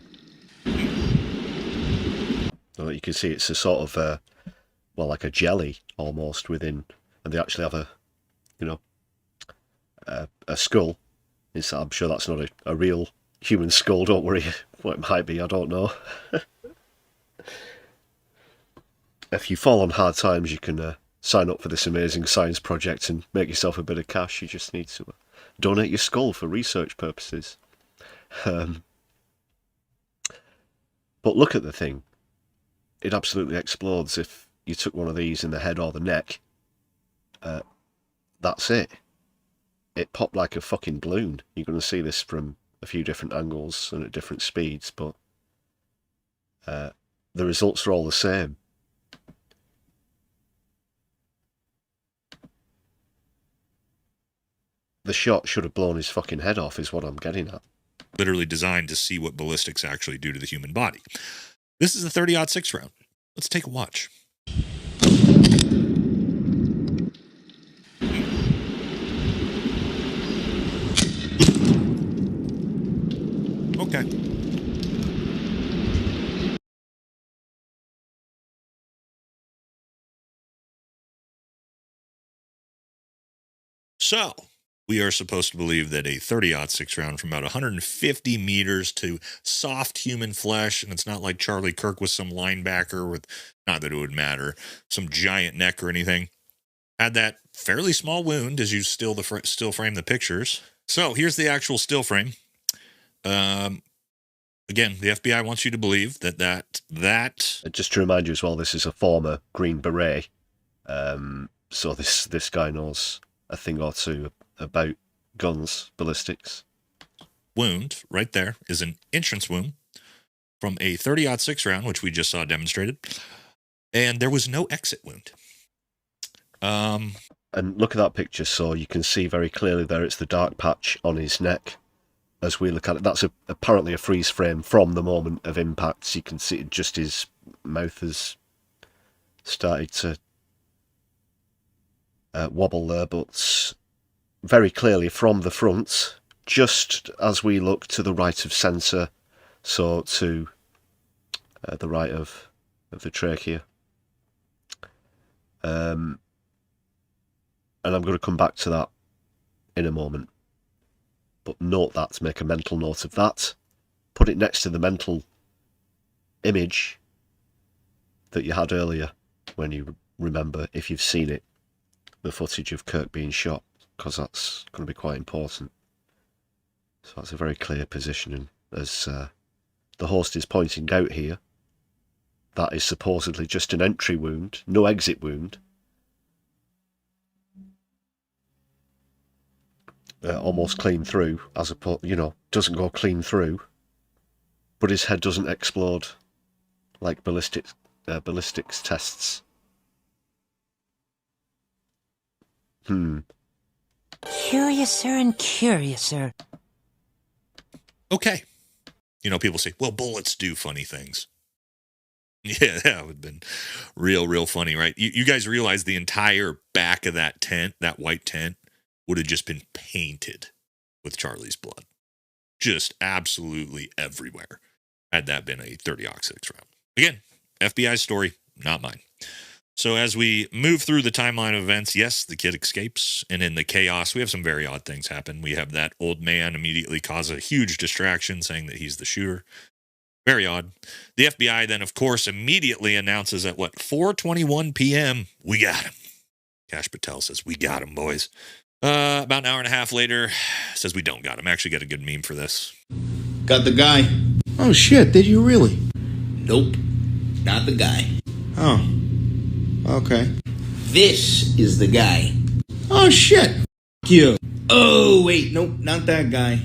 Well, you can see it's a sort of, well, like a jelly almost within, and they actually have a, you know, a skull. I'm sure that's not a real human skull, don't worry. Well, it might be, I don't know. If you fall on hard times, you can sign up for this amazing science project and make yourself a bit of cash. You just need to donate your skull for research purposes. But look at the thing. It absolutely explodes if you took one of these in the head or the neck. That's it. It popped like a fucking balloon. You're going to see this from a few different angles and at different speeds, but the results are all the same. The shot should have blown his fucking head off, is what I'm getting at. Literally designed to see what ballistics actually do to the human body. This is a 30-06 round. Let's take a watch. Okay. So, we are supposed to believe that a 30-06 round from about 150 meters to soft human flesh, and it's not like Charlie Kirk was some linebacker with, not that it would matter, some giant neck or anything, had that fairly small wound as you still frame the pictures. So, here's the actual still frame. Again, the FBI wants you to believe that... Just to remind you as well, this is a former Green Beret, so this guy knows a thing or two about guns, ballistics. wound right there is an entrance wound from a 30-06 round, which we just saw demonstrated. And there was no exit wound. And look at that picture, so you can see very clearly there it's the dark patch on his neck. As we look at it, that's apparently a freeze frame from the moment of impact. So you can see just his mouth has started to wobble there, but very clearly from the front, just as we look to the right of sensor, so to the right of the trachea. And I'm going to come back to that in a moment. But note that, make a mental note of that. Put it next to the mental image that you had earlier when you remember, if you've seen it, the footage of Kirk being shot, because that's going to be quite important. So that's a very clear positioning. As the host is pointing out here, that is supposedly just an entry wound, no exit wound. Almost clean through, as opposed, doesn't go clean through, but his head doesn't explode like ballistics tests. Curiouser and curiouser. Okay. People say, well, bullets do funny things. Yeah, that would have been real funny, right? You guys realize the entire back of that tent, that white tent, would have just been painted with Charlie's blood. Just absolutely everywhere, had that been a 30-06 round. Again, FBI story, not mine. So as we move through the timeline of events, yes, the kid escapes, and in the chaos, we have some very odd things happen. We have that old man immediately cause a huge distraction, saying that he's the shooter. Very odd. The FBI then, of course, immediately announces at 4:21 p.m., we got him. Kash Patel says, we got him, boys. About an hour and a half later, says we don't got him. Actually got a good meme for this. Got the guy. Oh shit, did you really? Nope, not the guy. Oh, okay. This is the guy. Oh shit, F you. Oh, wait, nope, not that guy.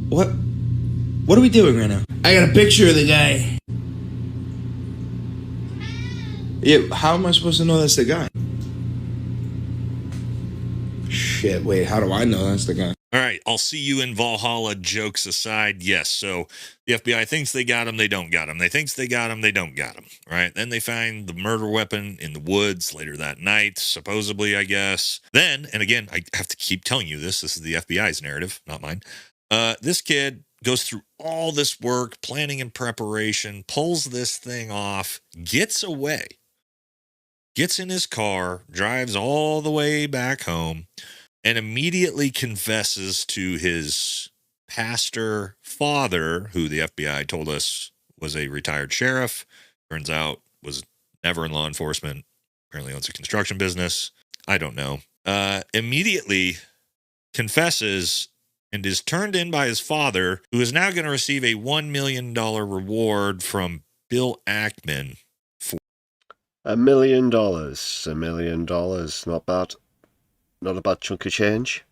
What are we doing right now? I got a picture of the guy. Yeah, how am I supposed to know that's the guy? Shit, wait, how do I know that's the guy? All right, I'll see you in Valhalla, jokes aside. Yes, so the FBI thinks they got him, they don't got him. They thinks they got him, they don't got him, right? Then they find the murder weapon in the woods later that night, supposedly, I guess. Then, and again, I have to keep telling you this is the FBI's narrative, not mine. This kid goes through all this work, planning and preparation, pulls this thing off, gets away, gets in his car, drives all the way back home, and immediately confesses to his pastor father, who the FBI told us was a retired sheriff, turns out was never in law enforcement, apparently owns a construction business. I don't know. Immediately confesses and is turned in by his father, who is now going to receive a $1 million reward from Bill Ackman. $1 million. $1 million. Not bad. Not a bad chunk of change.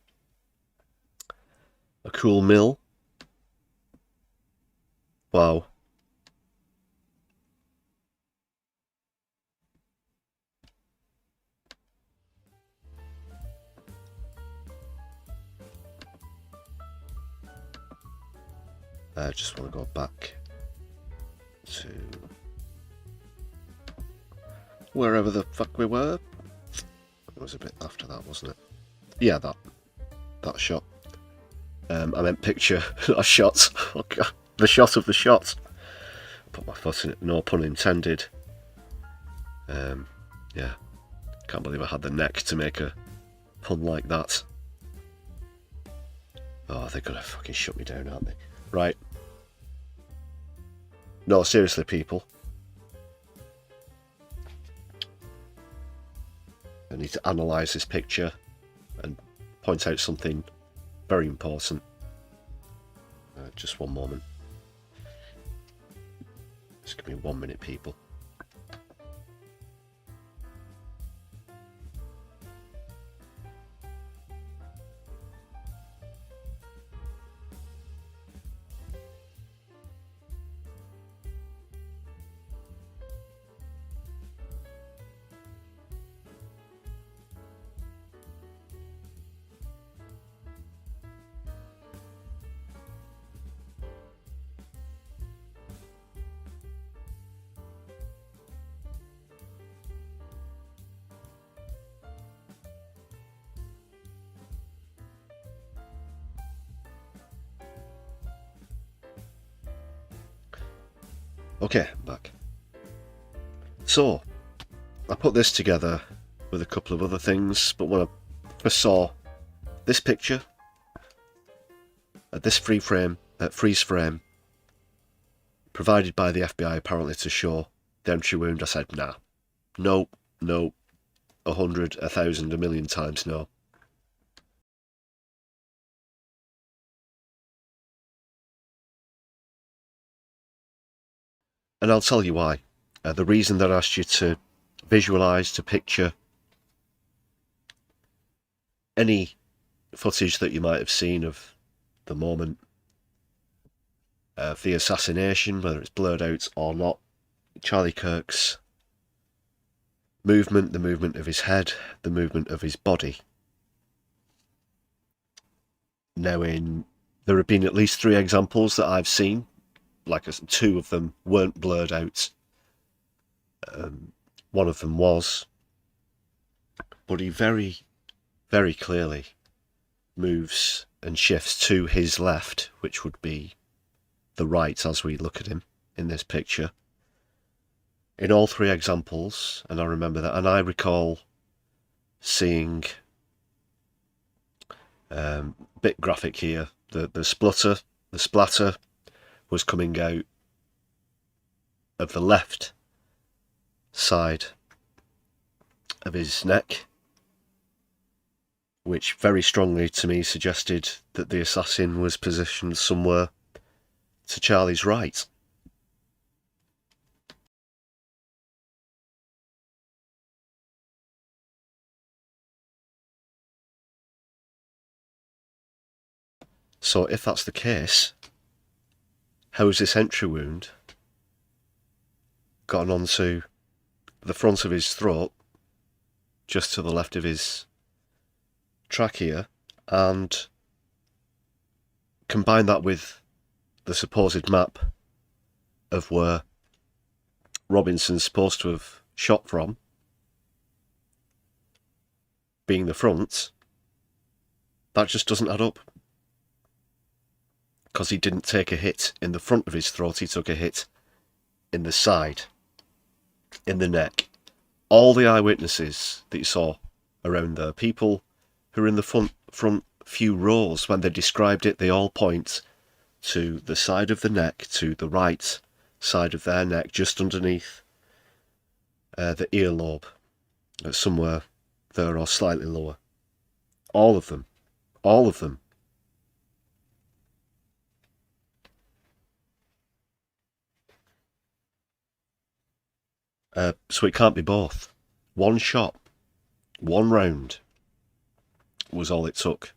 A cool mill. Wow. I just want to go back to wherever the fuck we were. It was a bit after that, wasn't it? Yeah, that shot. I meant picture, not shot. Oh God. The shot of the shot. Put my foot in it, no pun intended. Yeah. Can't believe I had the neck to make a pun like that. Oh, they're gonna fucking shut me down, aren't they? Right. No, seriously, people. I need to analyse this picture and point out something very important. Just one moment. Just give me 1 minute, people. Okay, I'm back. So, I put this together with a couple of other things, but when I first saw this picture, this freeze frame, provided by the FBI apparently to show the entry wound, I said, nah, no, 100, 1,000, a million times no. And I'll tell you why. The reason that I asked you to visualise, to picture any footage that you might have seen of the moment of the assassination, whether it's blurred out or not, Charlie Kirk's movement, the movement of his head, the movement of his body. Now, there have been at least 3 examples that I've seen. Like 2 of them weren't blurred out. One of them was. But he very, very clearly moves and shifts to his left, which would be the right as we look at him in this picture. In all 3 examples, and I remember that, and I recall seeing, bit graphic here, the splatter was coming out of the left side of his neck, which very strongly to me suggested that the assassin was positioned somewhere to Charlie's right. So if that's the case, how has this entry wound gotten onto the front of his throat, just to the left of his trachea, and combine that with the supposed map of where Robinson's supposed to have shot from, being the front, that just doesn't add up. Because he didn't take a hit in the front of his throat, he took a hit in the side, in the neck. All the eyewitnesses that you saw around there, people who are in the front few rows, when they described it, they all point to the side of the neck, to the right side of their neck, just underneath the earlobe, somewhere there or slightly lower. All of them. So it can't be both. One shot, one round was all it took.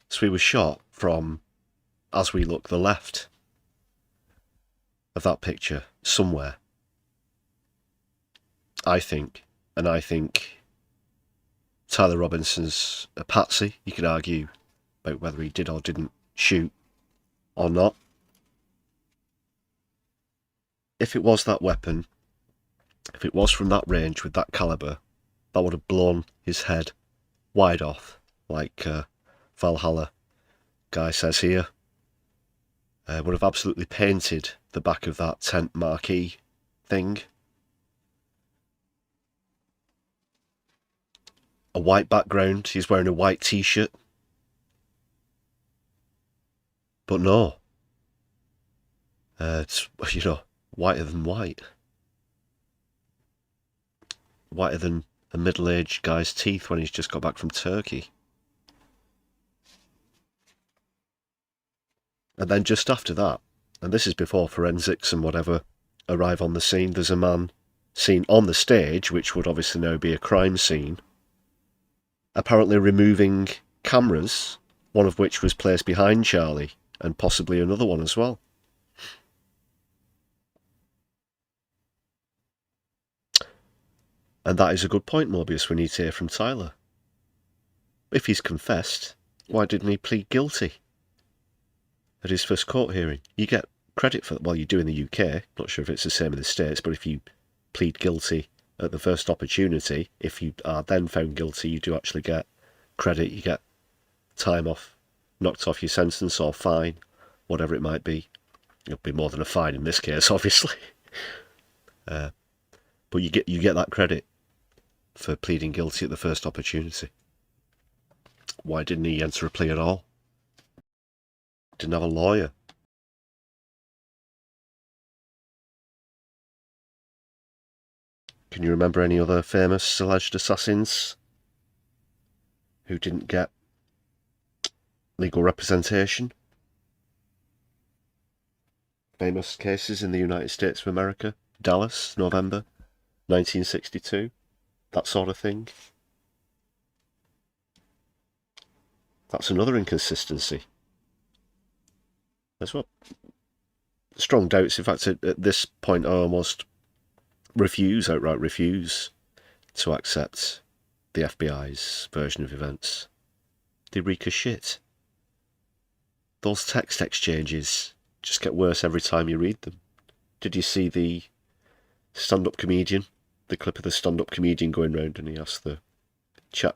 So he was shot from, as we look, the left of that picture, somewhere. I think Tyler Robinson's a patsy. You could argue about whether he did or didn't shoot or not. If it was that weapon, if it was from that range with that caliber, that would have blown his head wide off, like Valhalla guy says here. Would have absolutely painted the back of that tent marquee thing. A white background, he's wearing a white t-shirt. But no. It's, you know, whiter than white. Whiter than a middle-aged guy's teeth when he's just got back from Turkey. And then just after that, and this is before forensics and whatever arrive on the scene, there's a man seen on the stage, which would obviously now be a crime scene, apparently removing cameras, one of which was placed behind Charlie, and possibly another one as well. And that is a good point, Mobius, we need to hear from Tyler. If he's confessed, why didn't he plead guilty at his first court hearing? You get credit for, well, you do in the UK, not sure if it's the same in the States, but if you plead guilty at the first opportunity, if you are then found guilty, you do actually get credit, you get time off, knocked off your sentence or fine, whatever it might be. It'll be more than a fine in this case, obviously. But you get that credit for pleading guilty at the first opportunity. Why didn't he enter a plea at all? Didn't have a lawyer. Can you remember any other famous alleged assassins who didn't get legal representation? Famous cases in the United States of America. Dallas, November 1962. That sort of thing. That's another inconsistency. As well. Strong doubts. In fact, at this point, I almost outright refuse to accept the FBI's version of events. They reek of shit. Those text exchanges just get worse every time you read them. Did you see the stand-up comedian? The clip of the stand-up comedian going round, and he asked the chat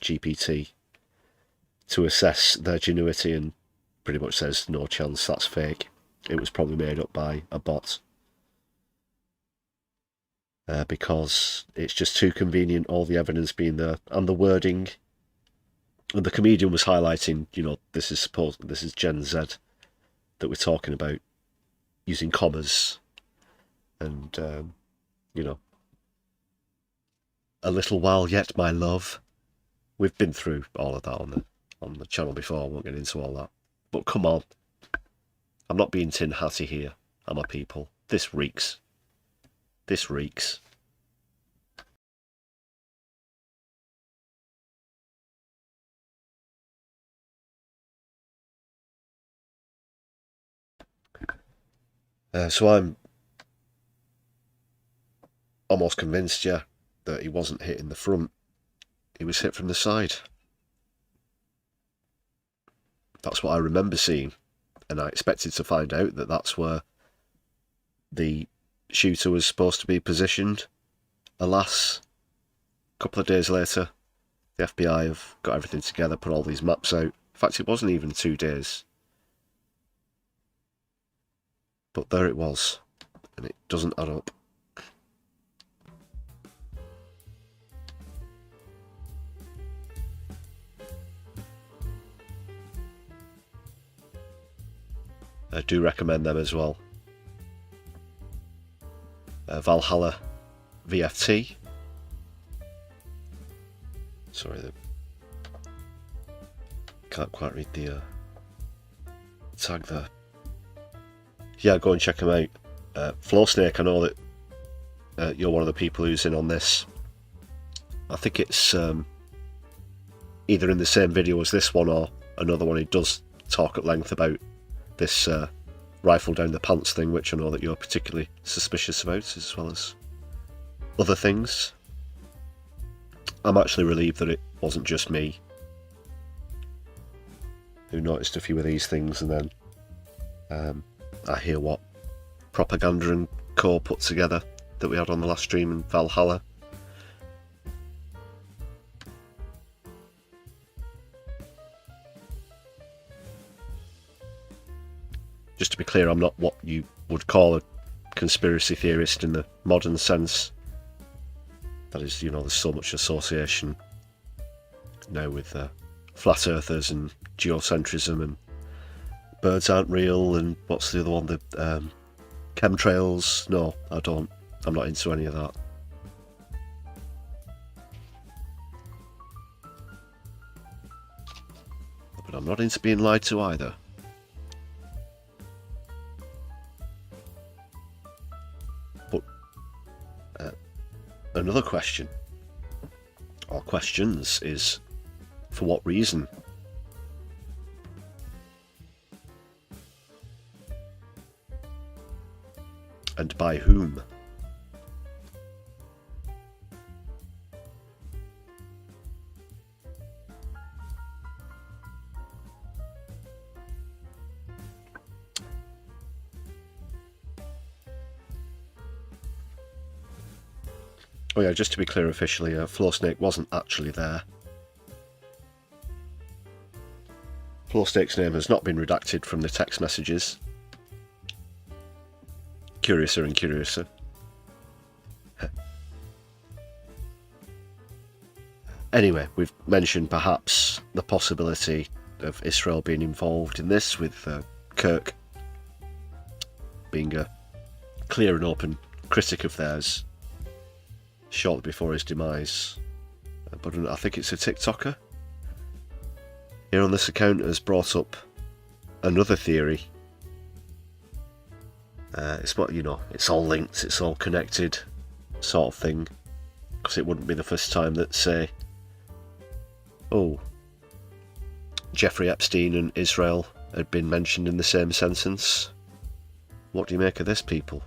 GPT to assess their genuity and pretty much says, no chance, that's fake. It was probably made up by a bot. Because it's just too convenient, all the evidence being there, and the wording. And the comedian was highlighting, this is Gen Z that we're talking about, using commas, and, a little while yet, my love. We've been through all of that on the channel before, I won't get into all that. But come on, I'm not being tin hatty here, am I, people? This reeks. This reeks. So I'm almost convinced, that he wasn't hit in the front. He was hit from the side. That's what I remember seeing. And I expected to find out that that's where the shooter was supposed to be positioned. Alas, a couple of days later, the FBI have got everything together, put all these maps out. In fact, it wasn't even 2 days. But there it was, and it doesn't add up. I do recommend them as well. Valhalla VFT. Sorry, can't quite read the tag there. Yeah, go and check them out. Flow Snake, I know that you're one of the people who's in on this. I think it's either in the same video as this one or another one. He does talk at length about this rifle down the pants thing, which I know that you're particularly suspicious about, as well as other things. I'm actually relieved that it wasn't just me who noticed a few of these things, and then I hear what Propaganda and Co put together that we had on the last stream in Valhalla. Just to be clear, I'm not what you would call a conspiracy theorist in the modern sense. That is, there's so much association now with flat earthers and geocentrism and birds aren't real, and what's the other one, the chemtrails. No, I'm not into any of that. But I'm not into being lied to either. But another question, or questions, is for what reason? And by whom? Oh yeah, just to be clear officially, Flow Snake wasn't actually there. Post-Ake's name has not been redacted from the text messages. Curiouser and curiouser. Anyway, we've mentioned perhaps the possibility of Israel being involved in this, with Kirk being a clear and open critic of theirs shortly before his demise. But I think it's a TikToker here on this account has brought up another theory. It's what, you know, it's all linked, it's all connected sort of thing, because it wouldn't be the first time that, say, Jeffrey Epstein and Israel had been mentioned in the same sentence. What do you make of this, people?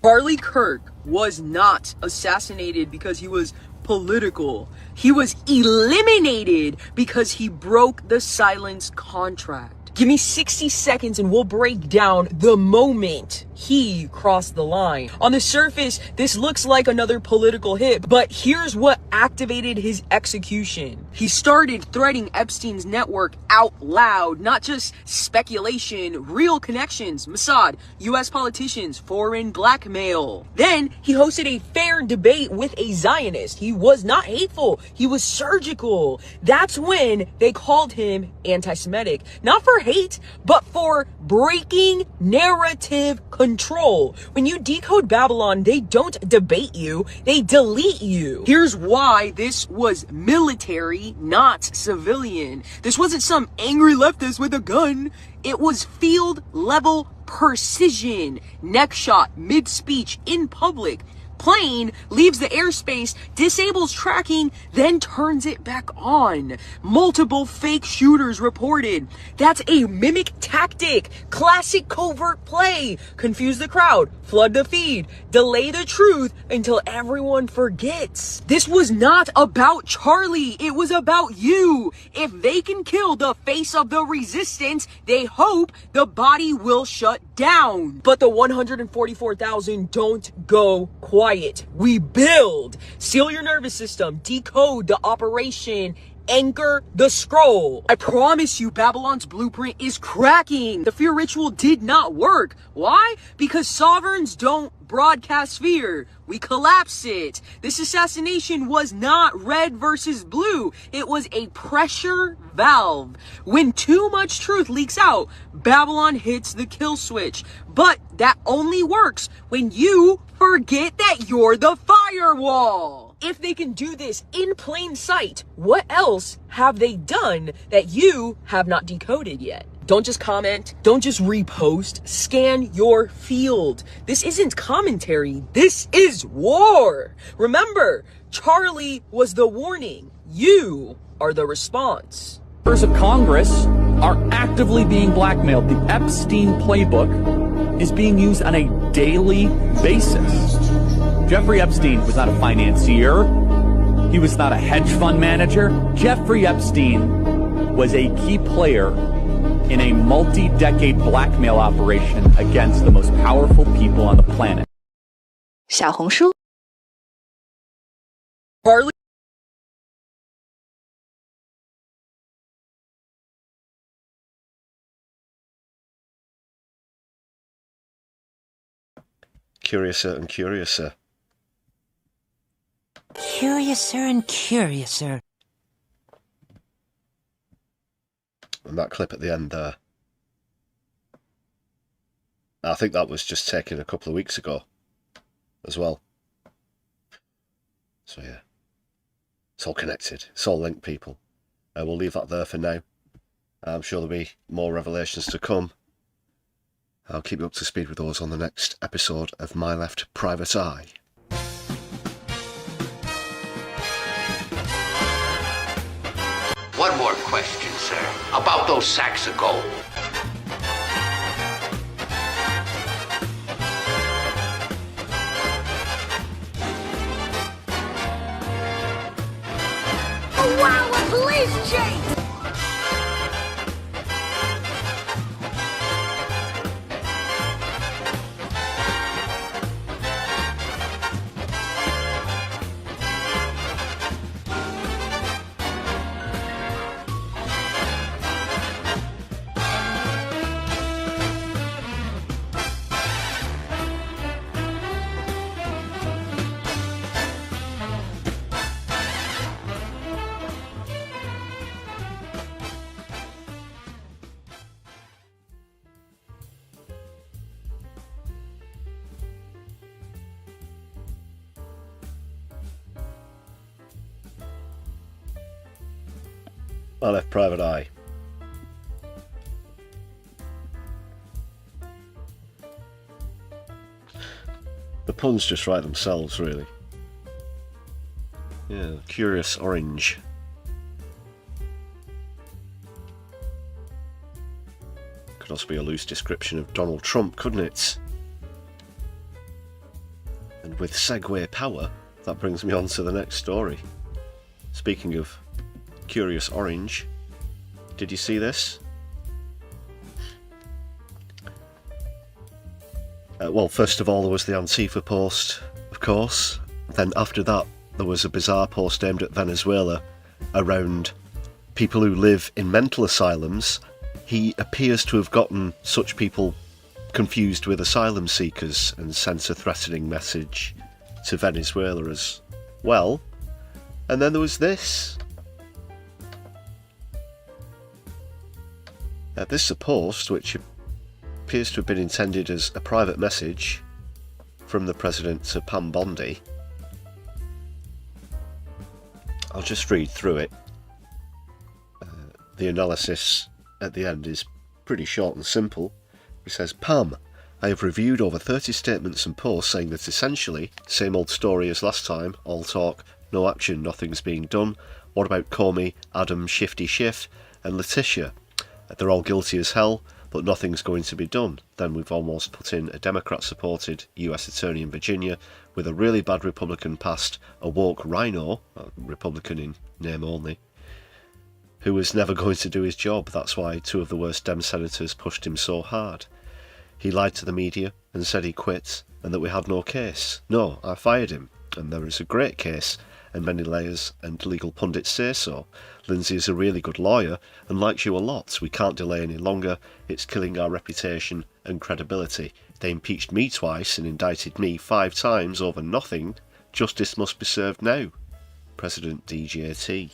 Charlie Kirk was not assassinated because he was political. He was eliminated because he broke the silence contract. Give me 60 seconds and we'll break down the moment he crossed the line. On the surface, this looks like another political hit, but here's what activated his execution. He started threading Epstein's network out loud, not just speculation, real connections, Mossad, US politicians, foreign blackmail. Then he hosted a fair debate with a Zionist. He was not hateful, he was surgical. That's when they called him anti-Semitic, not for hate, but for breaking narrative control. When you decode Babylon, they don't debate you, they delete you. Here's why this was military, not civilian. This wasn't some angry leftist with a gun. It was field level precision. Neck shot, mid-speech, in public. Plane leaves the airspace, disables tracking, then turns it back on. Multiple fake shooters reported. That's a mimic tactic. Classic covert play. Confuse the crowd, flood the feed, delay the truth until everyone forgets. This was not about Charlie. It was about you. If they can kill the face of the resistance, they hope the body will shut down. But the 144,000 don't go quiet. We build. Seal your nervous system. Decode the operation. Anchor the scroll. I promise you, Babylon's blueprint is cracking. The fear ritual did not work. Why? Because sovereigns don't broadcast fear. We collapse it. This assassination was not red versus blue. It was a pressure valve. When too much truth leaks out, Babylon hits the kill switch. But that only works when you forget that you're the firewall. If they can do this in plain sight, what else have they done that you have not decoded yet? Don't just comment. Don't just repost. Scan your field. This isn't commentary. This is war. Remember, Charlie was the warning. You are the response. Members of Congress are actively being blackmailed. The Epstein playbook is being used on a daily basis. Jeffrey Epstein was not a financier. He was not a hedge fund manager. Jeffrey Epstein was a key player in a multi-decade blackmail operation against the most powerful people on the planet. 小红书 Charlie Curiouser and curiouser. Curiouser and curiouser. And that clip at the end there, I think that was just taken a couple of weeks ago as well. So yeah, it's all connected, it's all linked, people. We'll leave that there for now. I'm sure there'll be more revelations to come. I'll keep you up to speed with those on the next episode of My Left Private Eye. One more question, sir, about those sacks of gold. Oh wow, a police chase! My left private eye. The puns just write themselves, really. Yeah, curious orange. Could also be a loose description of Donald Trump, couldn't it? And with segue power, that brings me on to the next story. Speaking of curious orange, did you see this? Well, first of all, there was the Antifa post, of course. Then after that, there was a bizarre post aimed at Venezuela around people who live in mental asylums. He appears to have gotten such people confused with asylum seekers and sent a threatening message to Venezuela as well. And then there was this. This is a post which appears to have been intended as a private message from the president to Pam Bondi. I'll just read through it. The analysis at the end is pretty short and simple. It says, Pam, I have reviewed over 30 statements and posts saying that essentially, same old story as last time, all talk, no action, nothing's being done. What about Comey, Adam, Shifty Schiff and Letitia? They're all guilty as hell, but nothing's going to be done. Then we've almost put in a Democrat-supported US attorney in Virginia with a really bad Republican past, a woke rhino, Republican in name only, who was never going to do his job. That's why 2 of the worst Dem senators pushed him so hard. He lied to the media and said he quit and that we had no case. No, I fired him, and there is a great case, and many layers and legal pundits say so. Lindsay is a really good lawyer and likes you a lot. We can't delay any longer. It's killing our reputation and credibility. They impeached me twice and indicted me 5 times over nothing. Justice must be served now. President DJT.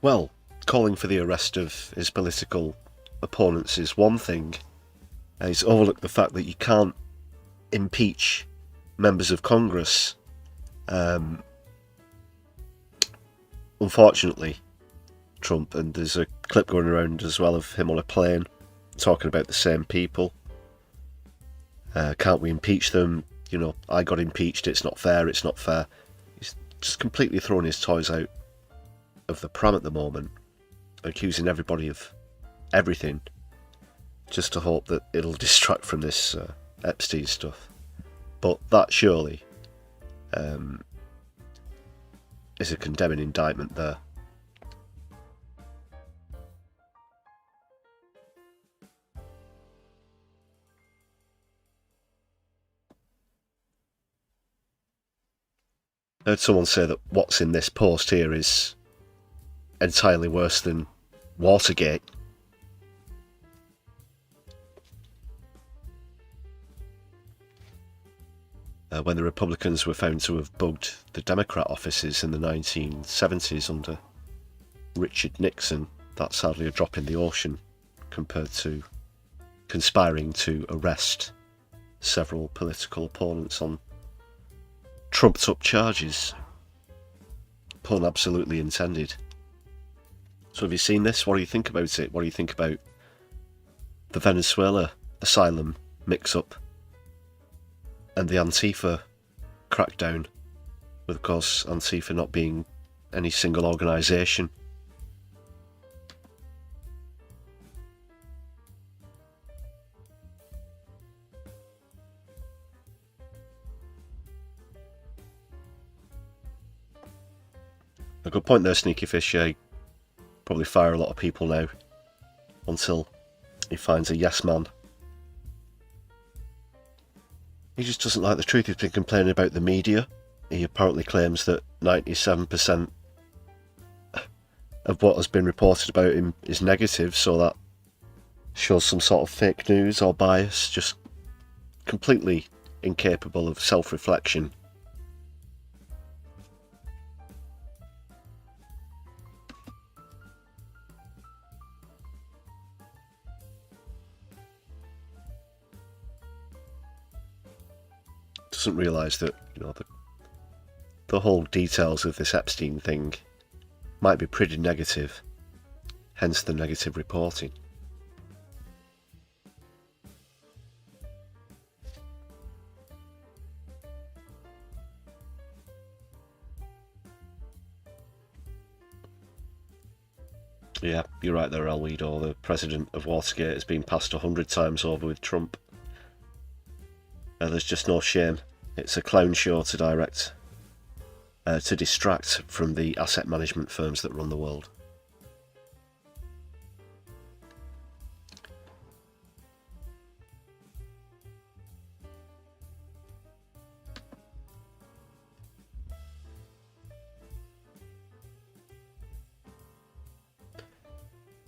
Well, calling for the arrest of his political opponents is one thing. He's overlooked the fact that you can't impeach members of Congress. Unfortunately, Trump, and there's a clip going around as well of him on a plane talking about the same people. Can't we impeach them? You know, I got impeached, it's not fair, it's not fair. He's just completely throwing his toys out of the pram at the moment, accusing everybody of everything, just to hope that it'll distract from this Epstein stuff. But that surely is a condemning indictment there. I heard someone say that what's in this post here is entirely worse than Watergate. When the Republicans were found to have bugged the Democrat offices in the 1970s under Richard Nixon, that's hardly a drop in the ocean compared to conspiring to arrest several political opponents on trumped up charges. Pun absolutely intended. So have you seen this? What do you think about it? What do you think about the Venezuela asylum mix-up and the Antifa crackdown, with of course Antifa not being any single organisation? A good point there, Sneaky Fish. Probably fire a lot of people now until he finds a yes man. He just doesn't like the truth. He's been complaining about the media. He apparently claims that 97% of what has been reported about him is negative, so that shows some sort of fake news or bias. Just completely incapable of self-reflection. doesn't realise that, you know, the whole details of this Epstein thing might be pretty negative, hence the negative reporting. Yeah, you're right there, Alwedo. The president of Watergate has been passed 100 times over with Trump. There's just no shame. It's a clown show to distract from the asset management firms that run the world.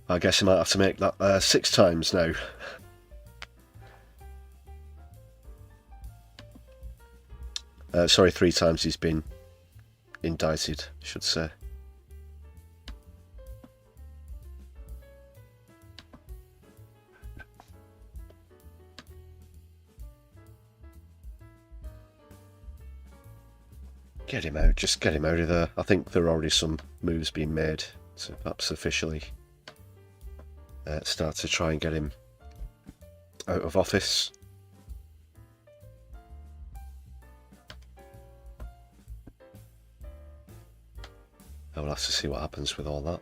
I guess I might have to make that 6 times now. Sorry, 3 times he's been indicted, I should say. Get him out, just get him out of there. I think there are already some moves being made to perhaps officially start to try and get him out of office. I will have to see what happens with all that.